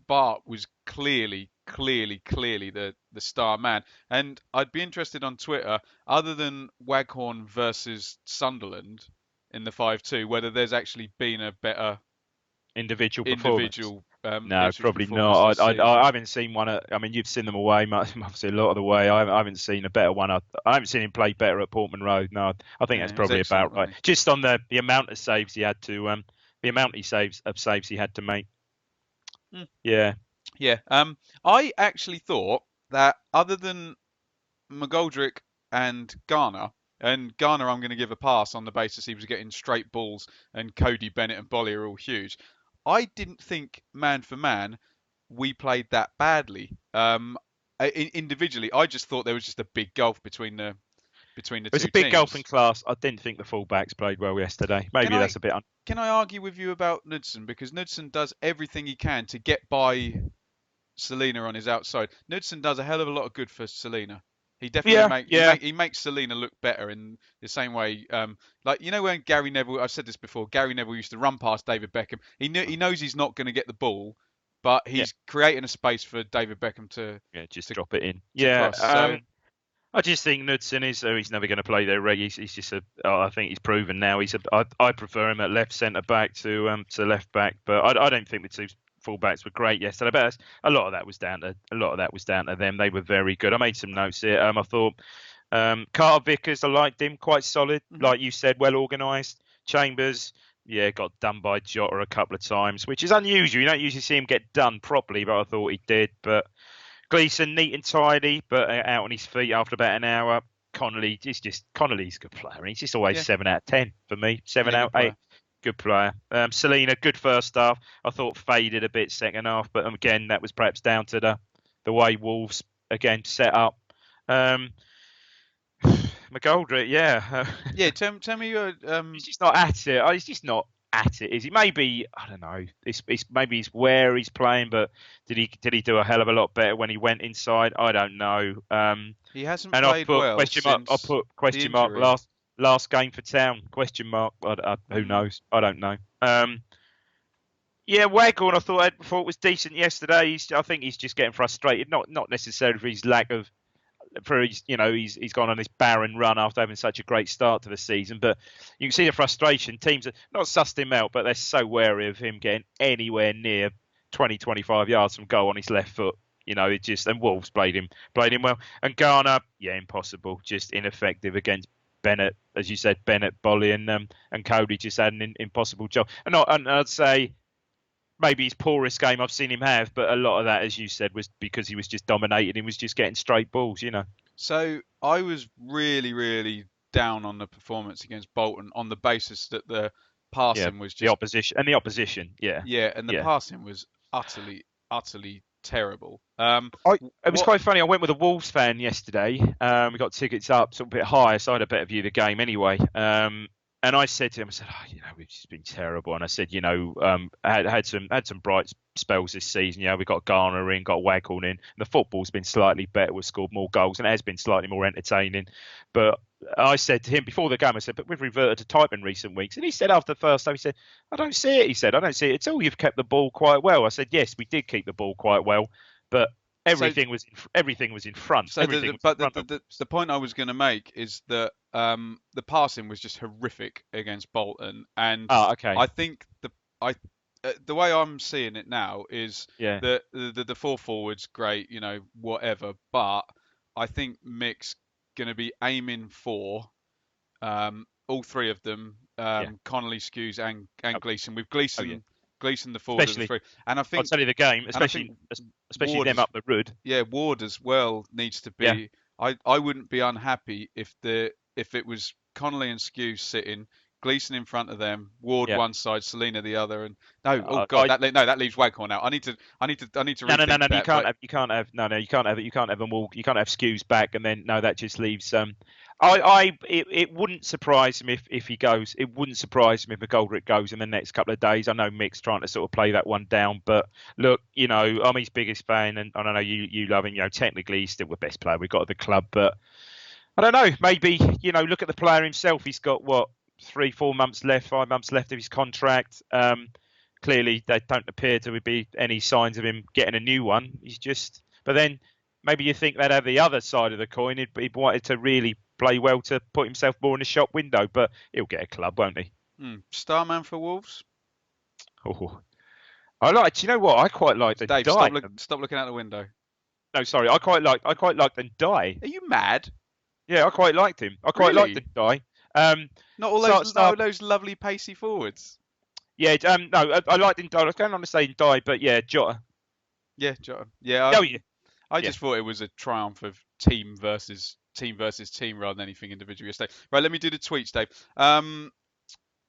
Bart was clearly the star man, and I'd be interested on Twitter, other than Waghorn versus Sunderland in the 5-2, whether there's actually been a better individual performance. No, probably not. I haven't seen one. I mean, you've seen them away, obviously a lot of the way. I haven't seen a better one. I haven't seen him play better at Portman Road. No, I think that's probably about right. Just on the amount of saves he had to, the amount he saves he had to make. Yeah. I actually thought that other than McGoldrick and Garner I'm going to give a pass on the basis he was getting straight balls, and Cody Bennett and Bolly are all huge. I didn't think man for man we played that badly. Individually, I just thought there was just a big gulf between the two teams. There's a big gulf in class. I didn't think the fullbacks played well yesterday. Maybe that's a bit. Can I argue with you about Knudsen? Because Knudsen does everything he can to get by Selena on his outside. Knudsen does a hell of a lot of good for Selena. He definitely he makes Selena look better in the same way. Like, when Gary Neville, I've said this before, Gary Neville used to run past David Beckham. He knows he's not going to get the ball, but he's creating a space for David Beckham to drop it in. Cross. I just think Knudsen he's never going to play there. He's just I think he's proven now. I prefer him at left centre back to left back, but I don't think the two fullbacks were great yesterday. But a lot of that was down to them. They were very good. I made some notes here. I thought Carter Vickers, I liked him, quite solid, like you said, well organised. Chambers, got done by Jota a couple of times, which is unusual. You don't usually see him get done properly, but I thought he did. But Gleeson, neat and tidy, but out on his feet after about an hour. Connolly's a good player. He's just always 7 out of 10 for me. 7 out of 8. Good player. Selena, good first half. I thought faded a bit second half, but again, that was perhaps down to the way Wolves again set up. McGoldrick, tell me, he's just not at it. He's just not at it, is he? Maybe, I don't know. Maybe it's where he's playing, but did he do a hell of a lot better when he went inside? I don't know. He hasn't played well. I put question mark last game for Town, question mark. Who knows? I don't know. Waghorn I thought was decent yesterday. I think he's just getting frustrated, not necessarily for his lack of, he's gone on this barren run after having such a great start to the season. But you can see the frustration. Teams have not sussed him out, but they're so wary of him getting anywhere near 20, 25 yards from goal on his left foot. And Wolves played him well. And Garner, impossible, just ineffective against Bennett, as you said. Bennett, Bolly, and Cody just had an impossible job. And I'd say maybe his poorest game I've seen him have, but a lot of that, as you said, was because he was just dominating. He was just getting straight balls, So I was really, really down on the performance against Bolton on the basis that the passing was just the opposition, and the passing was utterly terrible. It was quite funny. I went with a Wolves fan yesterday. We got tickets up, sort of a bit higher, so I had a better view of the game anyway. And I said to him, I said, we've just been terrible. And I said, had some bright spells this season. We got Garner in, got Waghorn in. And the football's been slightly better. We've scored more goals, and it has been slightly more entertaining. But I said to him before the game, I said, but we've reverted to type in recent weeks. And he said after the first time, he said, I don't see it. He said, I don't see it at all. You've kept the ball quite well. I said, yes, we did keep the ball quite well, but So everything was in front. So Everything was in front of us. the point I was going to make is that the passing was just horrific against Bolton, and Oh, okay. I think I the way I'm seeing it now is Yeah. that the four forwards great, whatever, but I think Mick's going to be aiming for all three of them, Yeah. Connolly, Skews, and Oh, Gleeson. With oh, yeah. Gleeson the forward of the Especially, three, and I I'll think tell you the game, and I think especially Ward them as up the road. yeah, Ward as well needs to Yeah. be. I wouldn't be unhappy if it was Connolly and Skew sitting, Gleeson in front of them, Ward Yeah. one side, Selena the other, and no, oh God, I that leaves Waghorn out. I need to No, no, no, rethink no. You that. can't But have. You can't have. No, no. You can't have it. You can't have them all. You can't have Skews back, and then no, that just leaves. It wouldn't surprise me if he goes. It wouldn't surprise me if McGoldrick goes in the next couple of days. I know Mick's trying to sort of play that one down, but look, I'm his biggest fan, and I don't know you love him. Technically he's still the best player we've got at the club, but I don't know. Maybe look at the player himself. He's got what 3-4 months left, 5 months left of his contract. Clearly, there don't appear to be any signs of him getting a new one. But then maybe you think they'd have the other side of the coin. He'd wanted to really play well to put himself more in the shop window, but he'll get a club, won't he? Starman for Wolves. Oh, do you know what? I quite like the Dave, die. stop looking out the window. No, sorry, I quite liked the die. Are you mad? Yeah, I quite liked him. I quite liked the die. Not all those lovely pacey forwards. Yeah, no, I liked him. I was going on to say die, but yeah, Jota. Yeah, Jota. Yeah. I just thought it was a triumph of team versus team rather than anything individual yesterday. Right, let me do the tweets, Dave.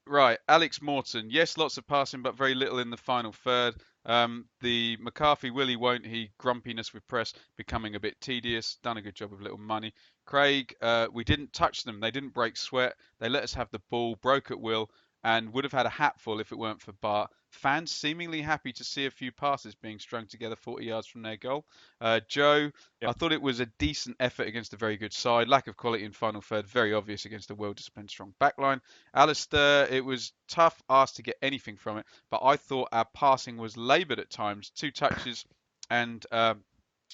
Right, Alex Morton. Yes, lots of passing, but very little in the final third. The McCarthy will he won't he grumpiness with press becoming a bit tedious. Done a good job with little money. Craig, we didn't touch them. They didn't break sweat. They let us have the ball, broke at will, and would have had a hatful if it weren't for Bart. Fans seemingly happy to see a few passes being strung together 40 yards from their goal. Joe, Yep. I thought it was a decent effort against a very good side. Lack of quality in final third, very obvious against a well-disciplined, strong backline. Alistair, it was tough asked to get anything from it, but I thought our passing was laboured at times. 2 touches and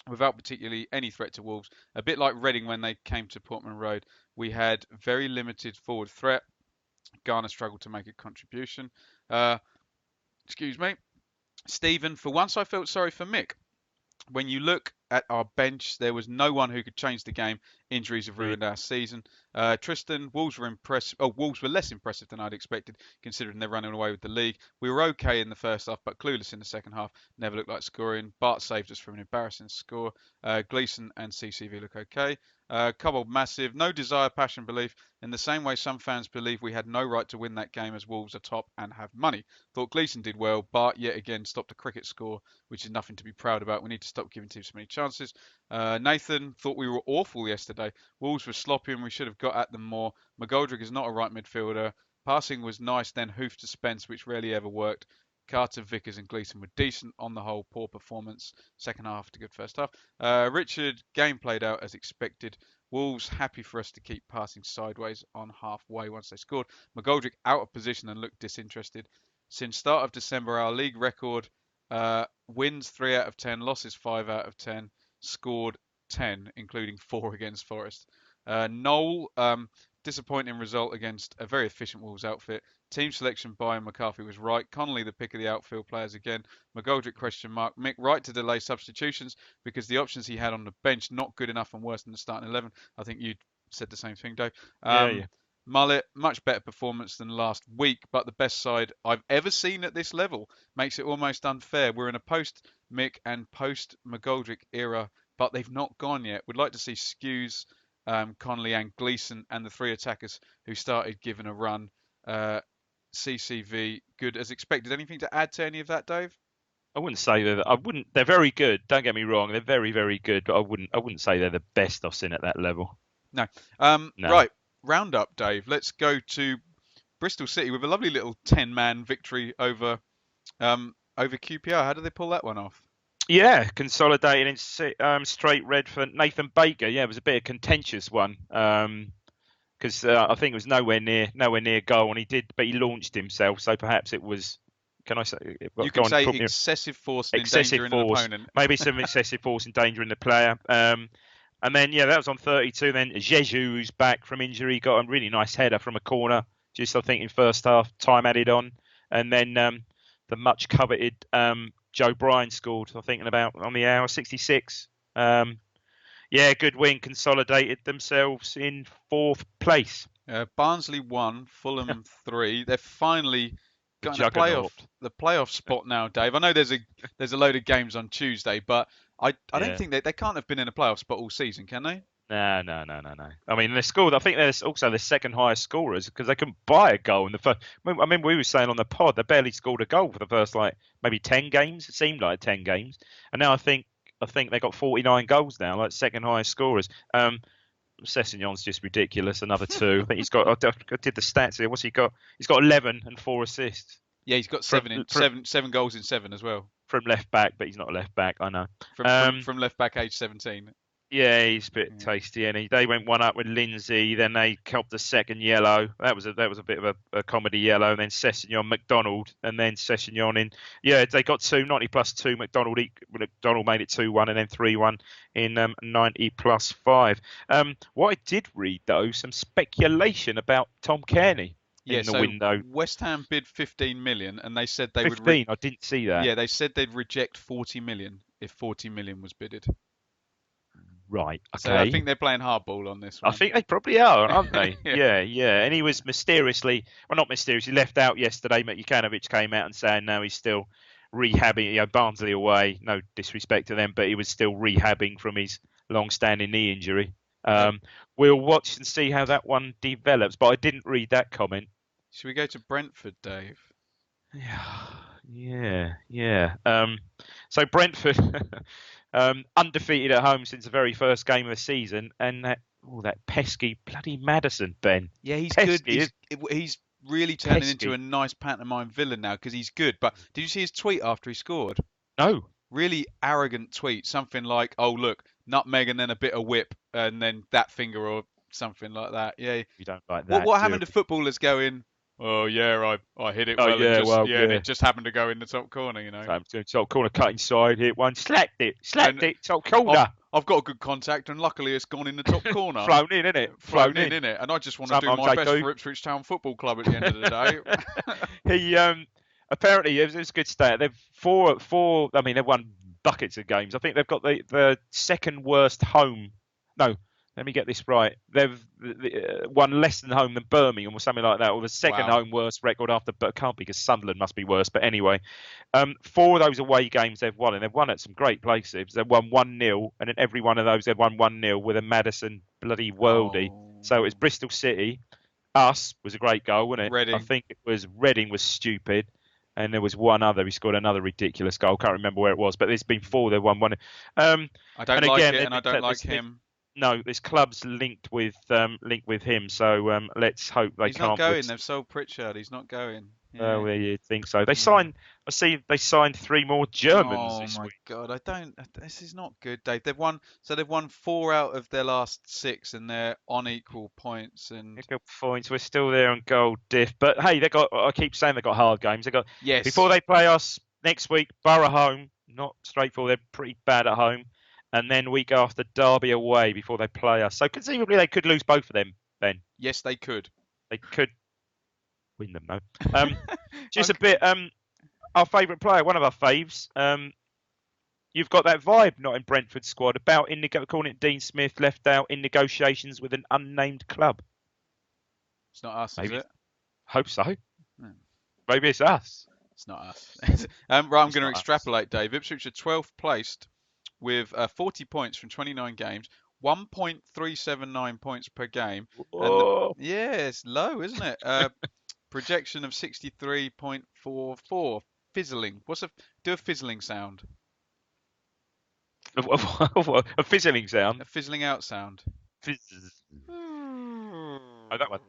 without particularly any threat to Wolves. A bit like Reading when they came to Portman Road. We had very limited forward threat. Garner struggled to make a contribution. Excuse me. Stephen, for once I felt sorry for Mick. When you look at our bench, there was no one who could change the game. Injuries have ruined our season. Tristan, Wolves were impressive. Oh, Wolves were less impressive than I'd expected, considering they're running away with the league. We were okay in the first half, but clueless in the second half. Never looked like scoring. Bart saved us from an embarrassing score. Gleeson and CCV look okay. Cobbold massive. No desire, passion, belief. In the same way some fans believe we had no right to win that game as Wolves are top and have money. Thought Gleeson did well. Bart yet again stopped a cricket score, which is nothing to be proud about. We need to stop giving teams so many chances. Nathan thought we were awful yesterday. Wolves were sloppy and we should have got at them more. McGoldrick is not a right midfielder. Passing was nice, then hoof to Spence, which rarely ever worked. Carter, Vickers and Gleeson were decent. On the whole, poor performance. Second half after good first half. Richard, game played out as expected. Wolves happy for us to keep passing sideways on halfway once they scored. McGoldrick out of position and looked disinterested. Since start of December, our league record wins 3 out of 10, losses 5 out of 10, scored 10, including 4 against Forest. Noel, disappointing result against a very efficient Wolves outfit. Team selection by McCarthy was right. Connolly the pick of the outfield players again. McGoldrick question mark. Mick right to delay substitutions because the options he had on the bench not good enough and worse than the starting 11. I think you said the same thing, Dave. Yeah. Mullet, much better performance than last week, but the best side I've ever seen at this level. Makes it almost unfair. We're in a post-Mick and post-McGoldrick era, but they've not gone yet. We'd like to see Skews, Connolly and Gleeson and the 3 attackers who started giving a run. CCV, good as expected. Anything to add to any of that, Dave? I wouldn't say that. I wouldn't. They're very good. Don't get me wrong. They're very, very good. But I wouldn't say they're the best I've seen at that level. No. No. Right. Roundup, Dave. Let's go to Bristol City with a lovely little 10-man victory over QPR. How did they pull that one off? Yeah, consolidating in straight red for Nathan Baker. Yeah, it was a bit of contentious one. Because I think it was nowhere near goal, and he launched himself. So perhaps it was. Can I say? You Go can on, say put me excessive force and excessive endangering an force, opponent. maybe some excessive force endangering the player. And then yeah, that was on 32. Then Jeju, who's back from injury, got a really nice header from a corner. Just I think in first half, time added on, and then the much coveted Joe Bryan scored. I think in about on the hour 66. Yeah, good win. Consolidated themselves in 4th place. Barnsley 1, Fulham 3. They're finally The got in juggernaut. the playoff spot now, Dave. I know there's a load of games on Tuesday, but I don't Yeah. think they can't have been in a playoff spot all season, can they? No. I mean, they scored. I think they're also the second highest scorers because they couldn't buy a goal in the first. I mean, we were saying on the pod they barely scored a goal for the first maybe 10 games. It seemed like 10 games, and now I think they got 49 goals now, like second highest scorers. Sessegnon's just ridiculous. Another 2. I think he's got. I did the stats here. What's he got? He's got 11 and 4 assists. Yeah, he's got From, seven goals in 7 as well. From left back, but he's not a left back. I know. From left back, age 17. Yeah, he's a bit tasty, and they went one up with Lindsay. Then they copped the second yellow. That was a bit of a comedy yellow. And then Sessegnon, McDonald, and then Sessegnon in. Yeah, they got 2 90 plus 2. McDonald made it 2-1, and then 3-1 in 90 plus 5. What I did read though, some speculation about Tom Cairney in the window. West Ham bid 15 million, and they said they 15. would. I didn't see that. Yeah, they said they'd reject 40 million if 40 million was bidded. Right. Okay. So I think they're playing hardball on this one. I think they probably are, aren't they? yeah. And he was not mysteriously left out yesterday. Jukanovic came out and saying now he's still rehabbing. Barnsley away. No disrespect to them, but he was still rehabbing from his long-standing knee injury. We'll watch and see how that one develops. But I didn't read that comment. Should we go to Brentford, Dave? Yeah. So Brentford. Undefeated at home since the very first game of the season, and that pesky bloody Maddison, Ben. Yeah, he's pesky, good. He's really turning into a nice pantomime villain now because he's good. But did you see his tweet after he scored? No. Really arrogant tweet, something like, "Oh look, nutmeg and then a bit of whip and then that finger or something like that." Yeah. You don't like that. What happened to footballers going? Oh yeah, I hit it well. It just happened to go in the top corner, you know. Top corner, cut inside, hit one, slapped it, top corner. I've got a good contact, and luckily it's gone in the top corner. Flown in, innit? And I just want to do my best for Ipswich Town Football Club at the end of the day. He apparently it was a good stat. They've four. I mean, they've won buckets of games. I think they've got the second worst home. No. Let me get this right. They've won less than home than Birmingham or something like that, or the second home worst record after, but it can't be because Sunderland must be worse. But anyway, 4 of those away games they've won, and they've won at some great places. They've won 1-0, and in every one of those they've won 1-0 with a Maddison bloody worldie. So it's Bristol City. Us was a great goal, wasn't it? Reading. I think it was Reading was stupid. And there was one other. He scored another ridiculous goal. Can't remember where it was, but there's been 4. They've won 1. I don't like it, and I don't like him. No, this club's linked with him, so let's hope they can't. He's not going. They've sold Pritchard. He's not going. Yeah. Oh, you think so? They signed. I see they signed 3 more Germans this week. Oh my God! This is not good, Dave. They've won 4 out of their last 6, and they're on equal points. And equal points. We're still there on goal diff, but hey, they got. I keep saying they got hard games. They got. Yes. Before they play us next week, Borough home. Not straightforward. They're pretty bad at home. And then week after Derby away before they play us. So conceivably they could lose both of them, Ben. Yes, they could. They could win them, though. Just a bit. Our favourite player, one of our faves. You've got that vibe not in Brentford squad about calling it Dean Smith left out in negotiations with an unnamed club. It's not us, Maybe. Is it? Hope so. Maybe it's us. It's not us. I'm going to extrapolate, Dave. Ipswich are 12th placed with 40 points from 29 games, 1.379 points per game. It's low, isn't it? Projection of 63.44. Fizzling. Do a fizzling sound. A fizzling sound? A fizzling out sound. Oh, that one.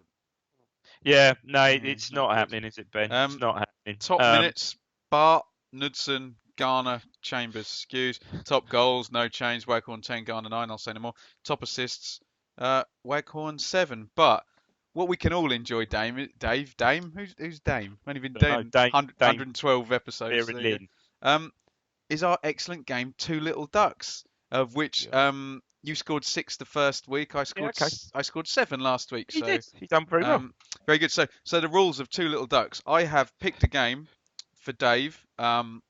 Yeah, no, It's it's not not good. happening, is it, Ben? It's not happening. Top minutes: Bart, Knudsen, Garner, Chambers, Skews. Top goals: no change. Waghorn 10, Garner 9. I'll say no more. Top assists: Waghorn 7. But what we can all enjoy, Dame. Who's Dame? Only been Don't know. doing Dame, 112 episodes. Vera There you Lynn. go. Is our excellent game Two Little Ducks, of which Yeah. you scored 6 the first week. I Yeah, scored okay. I scored 7 last week. He So did. He done very well. very good. So the rules of Two Little Ducks. I have picked a game for Dave from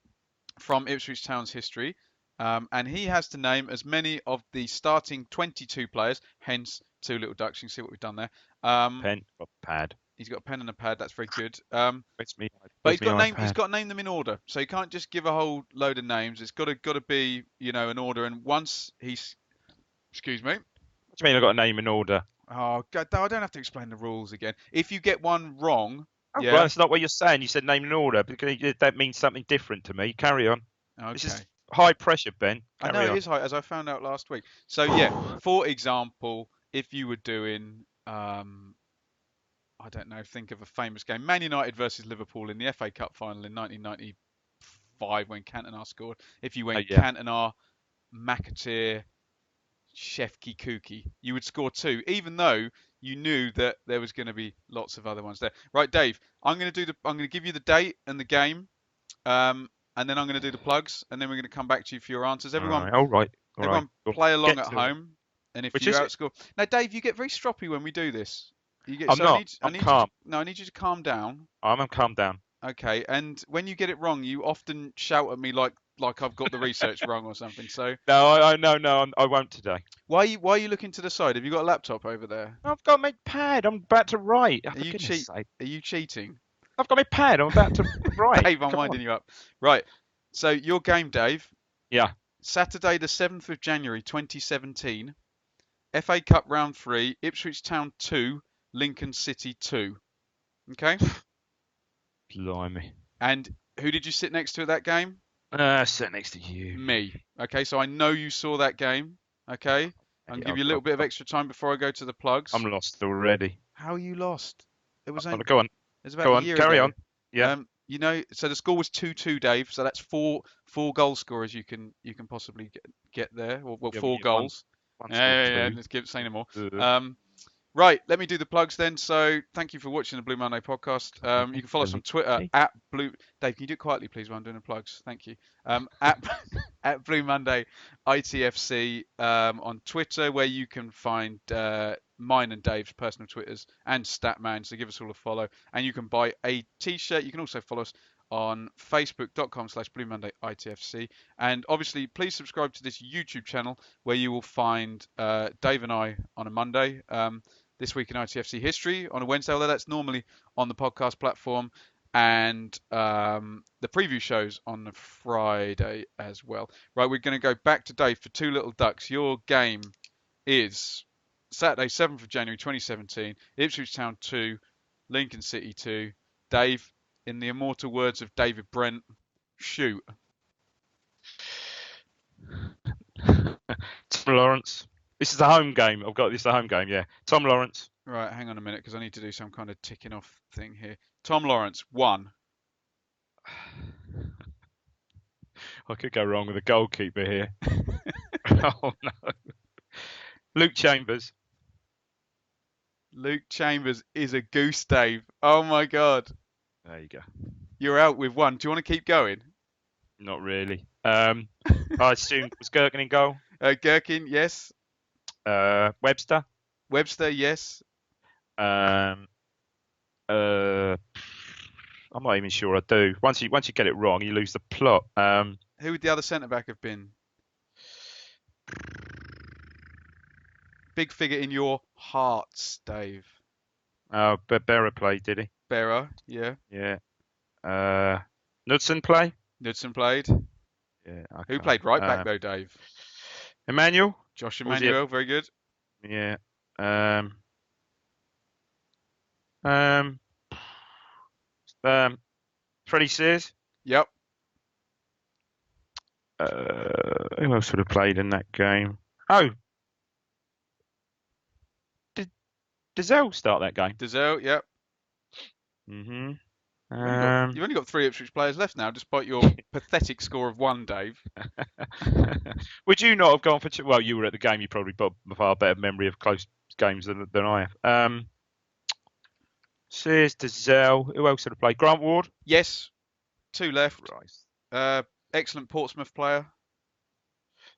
Ipswich Town's history, and he has to name as many of the starting 22 players. Hence Two Little Ducks. You can see what we've done there. Pen, pad. He's got a pen and a pad. That's very good. Where's me? But Where's me he's iPad? got to name them in order. So you can't just give a whole load of names. It's got to be, an order. And once he's, excuse me. What do you mean I got a name in order? Oh God, I don't have to explain the rules again. If you get one wrong, Oh, yeah. well, that's not what you're saying. You said name in order because that means something different to me. Carry on. Okay. This is high pressure, Ben. I Carry know it on. is high, as I found out last week. So yeah, for example, if you were doing, I don't know, think of a famous game, Man United versus Liverpool in the FA Cup final in 1995 when Cantona scored. If you went Cantona, McAteer, Shefki Kuki, you would score 2, even though you knew that there was going to be lots of other ones there. Right, Dave, I'm going to give you the date and the game, and then I'm going to do the plugs, and then we're going to come back to you for your answers. Everyone, All right. play along at Get to it. home, and if Which you is it? outscore, now Dave, you get very stroppy when we do this. You get I'm so not. I I'm need calm. I need you to calm down. I'm calm down. Okay, and when you get it wrong, you often shout at me like I've got the research wrong or something. So No, no, I won't today. why are you looking to the side? Have you got a laptop over there? I've got my pad. I'm about to write. Oh, Are you Are you cheating? I've got my pad. I'm about to write. Dave, I'm winding you up. Right. So your game, Dave. Yeah. Saturday, the 7th of January, 2017. FA Cup Round 3, Ipswich Town 2, Lincoln City 2. Okay? Blimey. And who did you sit next to at that game? Sit next to you. Me. Okay, so I know you saw that game. Okay? I'm going to give you a little bit of extra time before I go to the plugs. I'm lost already. How are you lost? It was go on. It was about a year carry ago. on. Yeah. So the score was 2-2, Dave. So that's four goal scorers you can possibly get there. Well, 4 goals. Yeah, let's say no more. Right, let me do the plugs then. So thank you for watching the Blue Monday podcast. You can follow us on Twitter at Blue. Dave, can you do it quietly, please, while I'm doing the plugs? Thank you. At Blue Monday ITFC on Twitter, where you can find mine and Dave's personal Twitters and Statman. So give us all a follow, and you can buy a T-shirt. You can also follow us on facebook.com/Blue Monday ITFC, and obviously please subscribe to this YouTube channel where you will find Dave and I on a Monday, This Week in ITFC History on a Wednesday, although that's normally on the podcast platform, and the preview shows on a Friday as well. Right, we're going to go back to Dave for Two Little Ducks. Your game is Saturday, 7th of January 2017, Ipswich Town 2, Lincoln City 2. Dave, in the immortal words of David Brent, shoot. Tom Lawrence. This is a home game. This is a home game, yeah. Tom Lawrence. Right, hang on a minute, because I need to do some kind of ticking off thing here. Tom Lawrence, 1. I could go wrong with a goalkeeper here. Oh, no. Luke Chambers. Luke Chambers is a goose, Dave. Oh, my God. There you go. You're out with 1. Do you want to keep going? Not really. I assume, was Gherkin in goal? Gherkin, yes. Webster? Webster, yes. I'm not even sure I do. Once you get it wrong, you lose the plot. Who would the other centre-back have been? Big figure in your hearts, Dave. Oh, Berra played, did he? Berra, yeah. Yeah. Knudsen play? Knudsen played. Yeah. Okay. Who played right back though, Dave? Emmanuel? Josh Emmanuel, very good. Yeah. Freddie Sears? Yep. Who else would have played in that game? Oh. Did Dazelle start that game? Dazelle, yep. Mm-hmm. You've only got 3 Ipswich players left now, despite your pathetic score of 1, Dave. Would you not have gone for? Well, you were at the game. You probably got a far better memory of close games than I have. Sears, Dazelle. Who else did I play? Grant Ward. Yes, 2 left. Christ. Excellent Portsmouth player,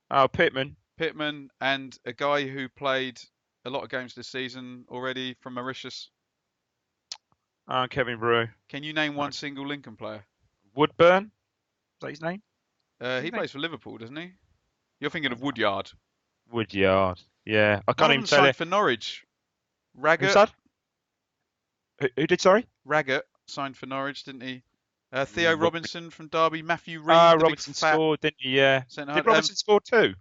Oh, Pittman. Pittman, and a guy who played a lot of games this season already from Mauritius. Kevin Brew. Can you name one single Lincoln player? Woodburn. Is that his name? He plays for Liverpool, doesn't he? You're thinking of Woodyard. Woodyard. Yeah, I One can't of even them tell you. signed for Norwich. Who's Raggett. that? Who did? Sorry. Raggett signed for Norwich, didn't he? Theo Rob- Robinson from Derby. Matthew Reed, the Robinson big fat scored, didn't he? Yeah. centre Did half. Robinson score 2?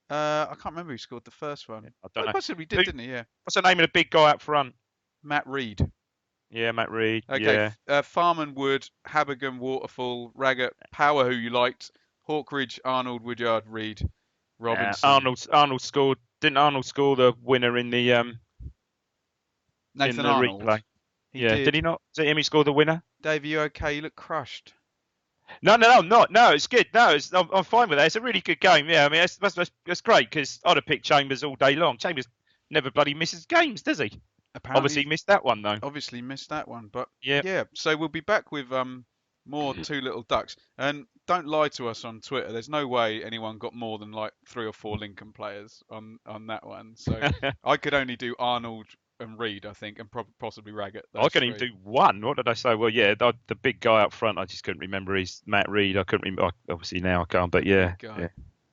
I can't remember who scored the first one. Yeah, I don't know. Possibly did, didn't he? Yeah. What's the name of the big guy up front? Matt Reed. Yeah, Matt Reed. Okay. Yeah. Farman, Wood, Habergan, Waterfall, Raggett, Power, who you liked, Hawkridge, Arnold, Woodyard, Reed, Robinson. Arnold scored. Didn't Arnold score the winner in the Nathan in the Arnold. replay? Yeah. Did he not? Was it him who scored the winner? Dave, are you okay? You look crushed. No, I'm not. No, it's good. No, I'm fine with that. It's a really good game. Yeah, I mean, that's great because I'd have picked Chambers all day long. Chambers never bloody misses games, does he? Apparently, obviously missed that one though. Obviously missed that one, but yeah. Yeah. So we'll be back with more Two Little Ducks. And don't lie to us on Twitter. There's no way anyone got more than like 3 or 4 Lincoln players on that one. So I could only do Arnold and Reed, I think, and possibly Raggett. I couldn't even do one. What did I say? Well, yeah, the big guy up front. I just couldn't remember. He's Matt Reed. I couldn't remember. Obviously now I can't. But yeah.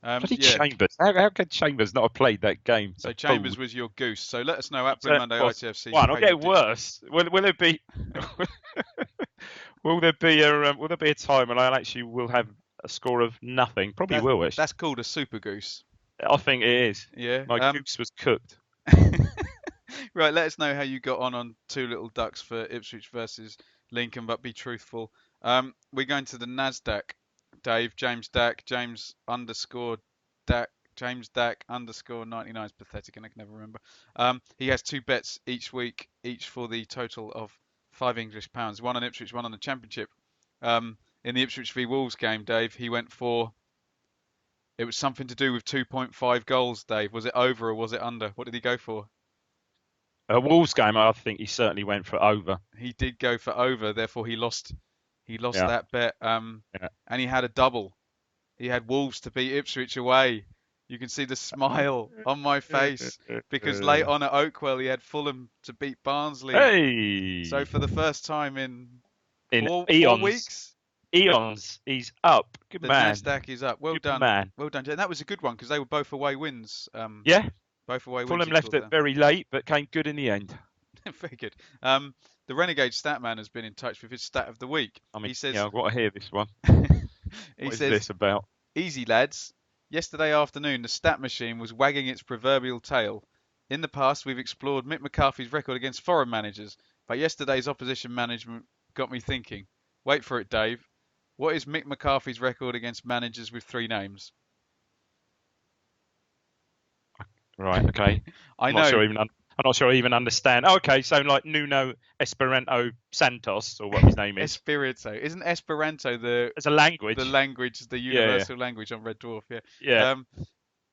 Bloody Chambers. How can Chambers not have played that game? So Chambers was your goose. So let us know at Blue Monday ITFC. One, I'll get worse. Will it be? Will there be a time when I actually will have a score of nothing? Probably will. Actually. That's called a super goose. I think it is. Yeah. My goose was cooked. Right. Let us know how you got on Two Little Ducks for Ipswich versus Lincoln, but be truthful. We're going to the NASDAQ. Dave, James Dack, James underscore Dack, James Dack underscore 99 is pathetic and I can never remember. He has 2 bets each week, each for the total of £5 one on Ipswich, one on the Championship. In the Ipswich v Wolves game, Dave, he went for, it was something to do with 2.5 goals, Dave. Was it over or was it under? What did he go for? A Wolves game, I think he certainly went for over. He did go for over, therefore he lost that bet, and he had a double. He had Wolves to beat Ipswich away. You can see the smile on my face because late on at Oakwell he had Fulham to beat Barnsley. Hey! So for the first time in four weeks, he's up. Good man. The NASDAQ is up. Well Good done, man. Well done. And that was a good one because they were both away wins. Both away wins. Fulham left it very late, but came good in the end. Very good. The Renegade Statman has been in touch with his stat of the week. He says, I've got to hear this one. What is this about? Easy, lads. Yesterday afternoon, the stat machine was wagging its proverbial tail. In the past, we've explored Mick McCarthy's record against foreign managers, but yesterday's opposition management got me thinking. Wait for it, Dave. What is Mick McCarthy's record against managers with 3 names? Right, okay. I know. I'm not sure I even understand. Okay, so like Nuno Esperanto Santos, or what his name is. Espirito. Isn't Esperanto the... It's a language. The language, the universal language on Red Dwarf, Yeah.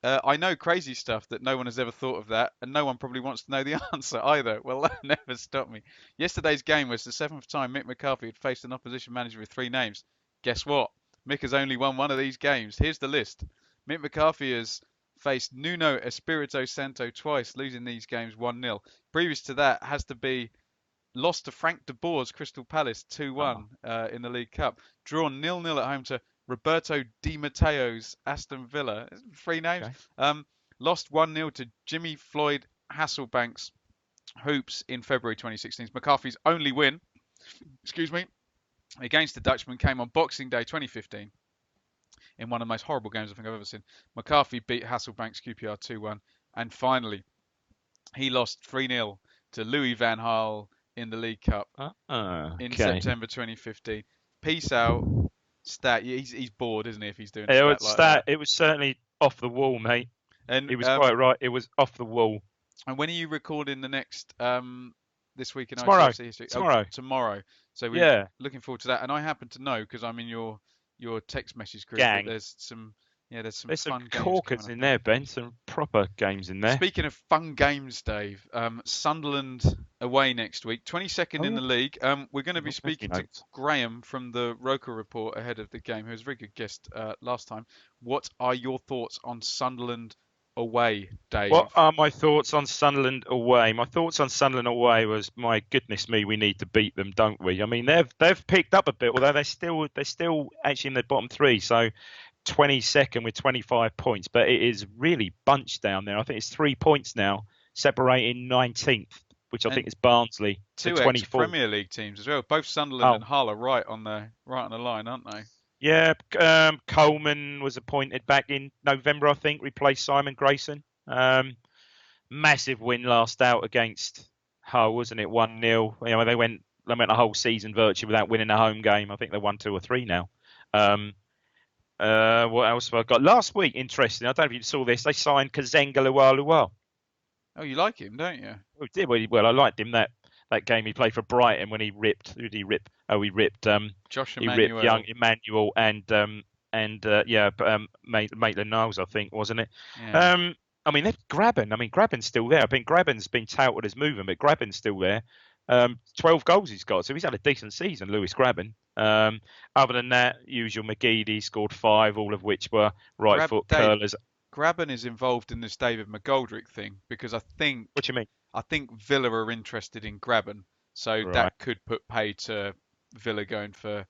I know crazy stuff that no one has ever thought of that, and no one probably wants to know the answer either. Well, that never stopped me. Yesterday's game was the 7th time Mick McCarthy had faced an opposition manager with 3 names. Guess what? Mick has only won one of these games. Here's the list. Mick McCarthy has faced Nuno Espirito Santo twice, losing these games 1-0. Previous to that has to be lost to Frank de Boer's Crystal Palace 2-1 in the League Cup. Drawn 0-0 at home to Roberto Di Matteo's Aston Villa. 3 names. Okay. Lost 1-0 to Jimmy Floyd Hasselbank's Hoops in February 2016. McCarthy's only win, against the Dutchman came on Boxing Day 2015. In one of the most horrible games I think I've ever seen. McCarthy beat Hasselbank's QPR 2-1. And finally, he lost 3-0 to Louis van Gaal in the League Cup in September 2015. Peace out. Stat. He's bored, isn't he, if he's doing a stat like that? It was certainly off the wall, mate. And he was quite right. It was off the wall. And when are you recording the next this week in Tomorrow. ITFC history? Oh, Tomorrow. tomorrow. So we're Yeah. looking forward to that. And I happen to know because I'm in your text message group that Gang. there's some There's some fun games coming corkers up. in there, Ben. Some proper games in there. Speaking of fun games, Dave, Sunderland away next week, 22nd Oh in yeah. the league. We're going to be Not making speaking to notes. Graham from the Roker Report ahead of the game, who was a very good guest last time. What are your thoughts on Sunderland away, What Dave? are my thoughts on Sunderland away? My thoughts on Sunderland away was, my goodness me, we need to beat them, don't we? I mean, they've picked up a bit, although they're still actually in the bottom three. So 22nd with 25 points, but it is really bunched down there. I think it's 3 points now, separating 19th, which I And think is Barnsley, to two 24. ex-Premier League teams as well. Both Sunderland Oh, and Hull are right on the line, aren't they? yeah. Coleman was appointed back in November, I think, replaced Simon Grayson. Massive win last out against Hull, wasn't it? 1-0. You know, they went a whole season virtually without winning a home game. I think they won 2 or 3 now. What else have I got? Last week, interesting. I don't know if you saw this. They signed Kazenga Lualua. Oh, you like him, don't you? Oh, did really well. I liked him that game he played for Brighton when he ripped. Who did he rip? Oh, Josh he ripped Emmanuel. young Emmanuel and Maitland Niles, I think, wasn't it? Yeah. I mean, Graben's still there. I think Graben's been touted as moving, but Graben's still there. 12 goals he's got, so he's had a decent season, Lewis Graben. Other than that, usual McGeady scored 5, all of which were right foot curlers. Graben is involved in this David McGoldrick thing because What do you mean? I think Villa are interested in Graben, so Right. that could put pay to Villa going for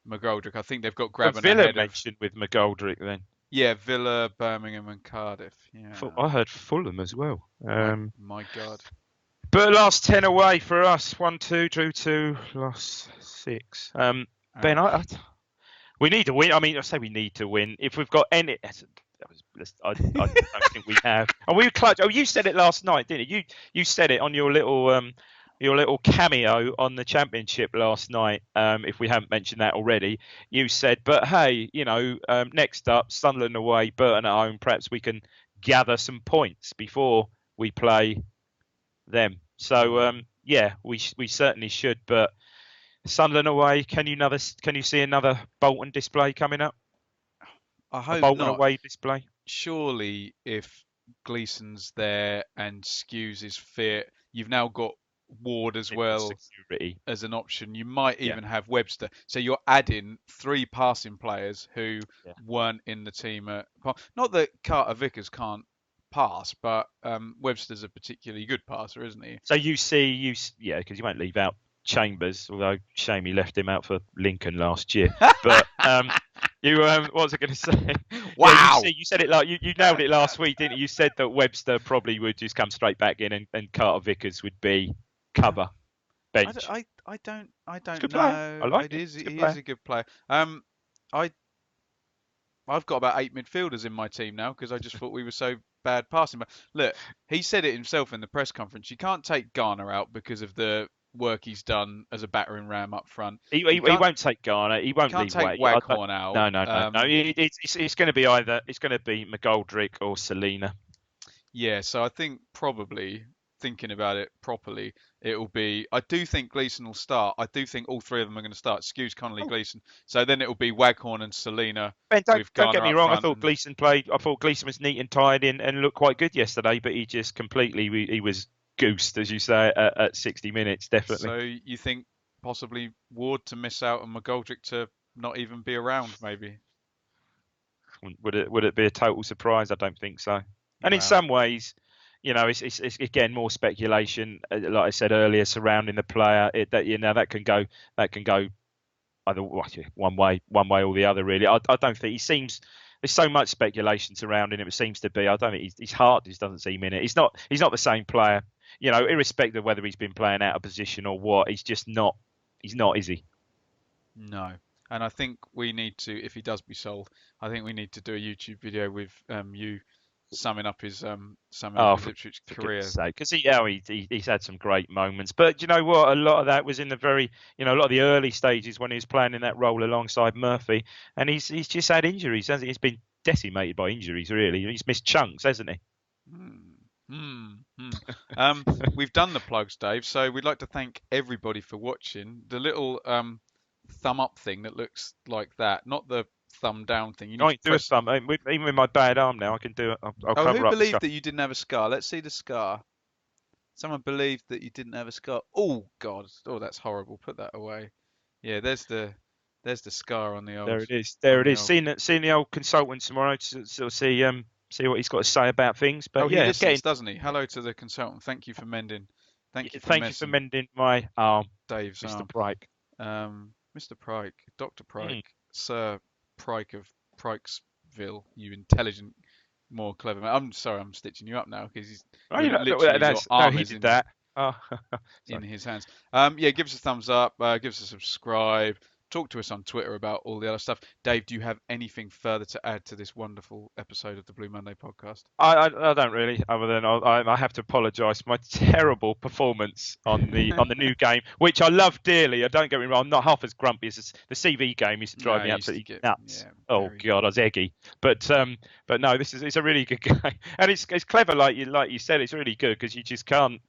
McGoldrick. I think they've got But Graben Villa ahead mentioned with McGoldrick then. Yeah, Villa, Birmingham, and Cardiff. Yeah. I heard Fulham as well. My God. But last 10 away for us. 1-2, drew 2, lost 6. Ben, we need to win. I mean, I say we need to win. If we've got any, I don't think we have. And we clutch. Oh, you said it last night, didn't you? You said it on your little cameo on the Championship last night. If we haven't mentioned that already, you said, but hey, next up, Sunderland away, Burton at home. Perhaps we can gather some points before we play them. So yeah, we certainly should. But Sunderland away, can you see another Bolton display coming up? I hope a Bolton not. away display. Surely, if Gleeson's there and Skews is fit, you've now got Ward as well as an option. You might even have Webster. So you're adding 3 passing players who weren't in the team. Not that Carter Vickers can't pass, but Webster's a particularly good passer, isn't he? So because you won't leave out Chambers, although shame he left him out for Lincoln last year. But what was I going to say? Wow! Yeah, you said it like you nailed it last week, didn't you? You said that Webster probably would just come straight back in, and Carter Vickers would be cover bench. I don't know. Player. I like he is a good player. I've got about 8 midfielders in my team now because I just thought we were so bad passing. But look, he said it himself in the press conference. You can't take Garner out because of the work he's done as a battering ram up front. He won't take Garner. He won't leave Waghorn out. No. It's going to be it's going to be McGoldrick or Selena. Yeah, so I think probably thinking about it properly, it will be. I do think Gleeson will start. I do think all 3 of them are going to start. Skews, Connolly, Gleeson. So then it will be Waghorn and Selena. Ben, don't get me wrong. I thought Gleeson was neat and tidy and looked quite good yesterday, but he just completely he was goosed, as you say, at 60 minutes, definitely. So you think possibly Ward to miss out and McGoldrick to not even be around, maybe? Would it be a total surprise? I don't think so. And in some ways, it's again more speculation, like I said earlier, surrounding the player. That can go either one way or the other. Really, I don't think he seems. There's so much speculation surrounding him. It seems to be. I don't think his heart just doesn't seem in it. He's not the same player. Irrespective of whether he's been playing out of position or what, he's just not. He's not, is he? No. And I think we need to, if he does be sold, I think we need to do a YouTube video with you summing up his Ipswich career. Because he's had some great moments. But you know what? A lot of that was in a lot of the early stages when he was playing in that role alongside Murphy. And he's just had injuries, hasn't he? He's been decimated by injuries, really. He's missed chunks, hasn't he? We've done the plugs, Dave. So we'd like to thank everybody for watching. The little thumb up thing that looks like that, not the thumb down thing. You need I to can do a press. thumb. Even with my bad arm now, I can do it. I'll Oh, who cover up the believed scar. that you didn't have a scar? Let's see the scar. Someone believed that you didn't have a scar. Oh God. Oh, that's horrible. Put that away. Yeah, there's the scar on the There old it is. There on it the is. old. Seeing the old consultant tomorrow to sort of see what he's got to say about things. Oh, But he yeah, listens, doesn't he? Hello to the consultant. Thank you for mending. Thank you for thank you for messing mending my arm, Dave's Mr. arm. Pryke. Mr. Pryke, Dr. Mm. Pryke, Sir Pryke of Prykesville, you intelligent, more clever man. I'm sorry, I'm stitching you up now because Oh, you're literally your no, arm he is did in that. Oh, in sorry. his hands. Yeah, give us a thumbs up, give us a subscribe, talk to us on Twitter about all the other stuff. Dave, do you have anything further to add to this wonderful episode of the Blue Monday podcast? I don't really, other than I have to apologise for my terrible performance on the new game, which I love dearly. I don't get me wrong, I'm not half as grumpy as the CV game used to drive No, me you used to absolutely get nuts. yeah, Oh very. God, I was eggy. But no, it's a really good game, and it's clever like you said. It's really good because you just can't,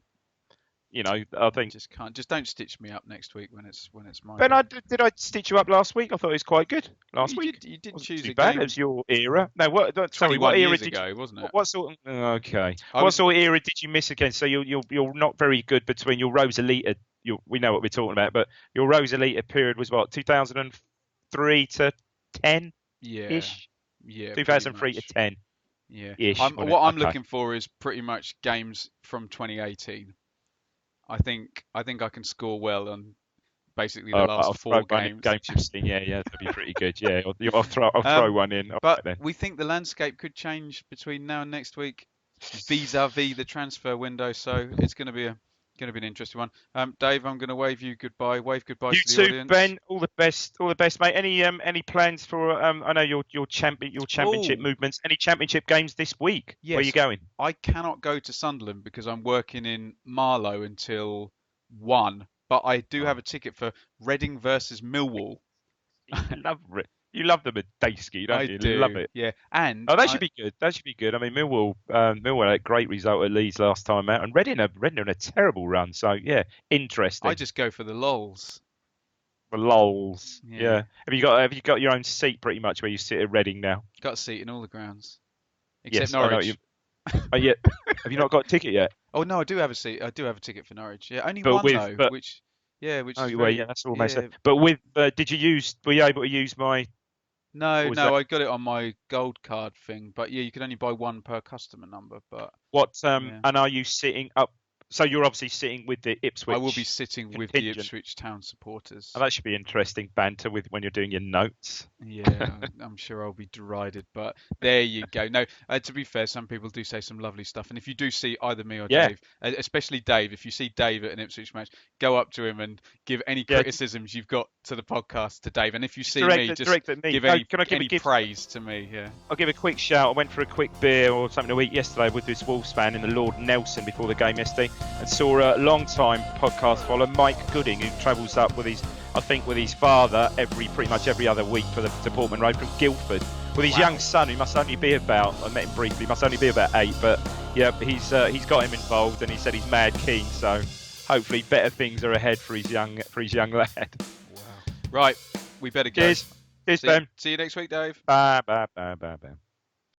I think. Just can't. Just don't stitch me up next week when it's my Ben, go. did I stitch you up last week? I thought it was quite good Well, last week. you did Wasn't choose too a bad. It game was your era. No, sorry, what 21 era years did you? ago, wasn't it? What sort of? Okay. I What was sort of era did you miss again? So you're not very good between your Rosalita. We know what we're talking about, but your Rosalita period was what 2003 to 10 yeah, ish. yeah, pretty 2003 to much. 10 Yeah. ish, I'm wasn't it? what I'm Okay. looking for is pretty much games from 2018. I think I can score well on basically the All right, last I'll throw four one in games. games you've seen. Yeah, that'd be pretty good. Yeah, I'll throw Um, one in. All but right then. we think the landscape could change between now and next week, vis-a-vis the transfer window. So it's going to be an interesting one. Dave, I'm going to wave you goodbye. Wave goodbye You to the too, audience. Ben. All the best, mate. Any plans for I know your championship Oh, movements. Any championship games this week? Where are you yes. going? I cannot go to Sunderland because I'm working in Marlow until 1, but I do have Oh, a ticket for Reading versus Millwall. you love it. You love the Medeski, don't I you? Love do, it. yeah. And Oh, that I should be good. That should be good. I mean, Millwall had a great result at Leeds last time out, and Reading on a terrible run. So yeah, I interesting. just go for the lols. The lols. Yeah, Yeah. Have you got your own seat pretty much where you sit at Reading now? got a seat in all the grounds except Yes, I know what you. Norwich. Oh, yeah. Have you not got a ticket yet? Oh no, I do have a seat. I do have a ticket for Norwich. Yeah, only But one with though, but which Oh, is well, very yeah, that's all messed up. yeah. But were you able to use my, No, what was no, that? I got it on my gold card thing, but yeah, you can only buy one per customer number. But yeah, And are you sitting up? So you're obviously sitting with the I will be Ipswich sitting with the contingent. Ipswich Town And supporters. that should be interesting banter with when you're doing your notes. Yeah, I'm sure I'll be derided, but there you go. No, to be fair, some people do say some lovely stuff, and if you do see either me or Yeah, Dave, especially Dave, if you see Dave at an Ipswich match, go up to him and give any yeah. criticisms you've got to the podcast to Dave, and if you Just see me, just direct at me. give No, any can I any praise to me. Yeah. I'll give a quick shout. I went for a quick beer or something to eat yesterday with this Wolves fan in the Lord Nelson before the game yesterday, and saw a long-time podcast follower, Mike Gooding, who travels up with his father pretty much every other week to Portman Road from Guildford. With his young son, who must only be I met him briefly, must only be about 8, but yeah, he's got him involved, and he said he's mad keen. So hopefully better things are ahead for his young lad. Wow. Right, we better go. Cheers, See, Ben. see you next week, Dave. Bye.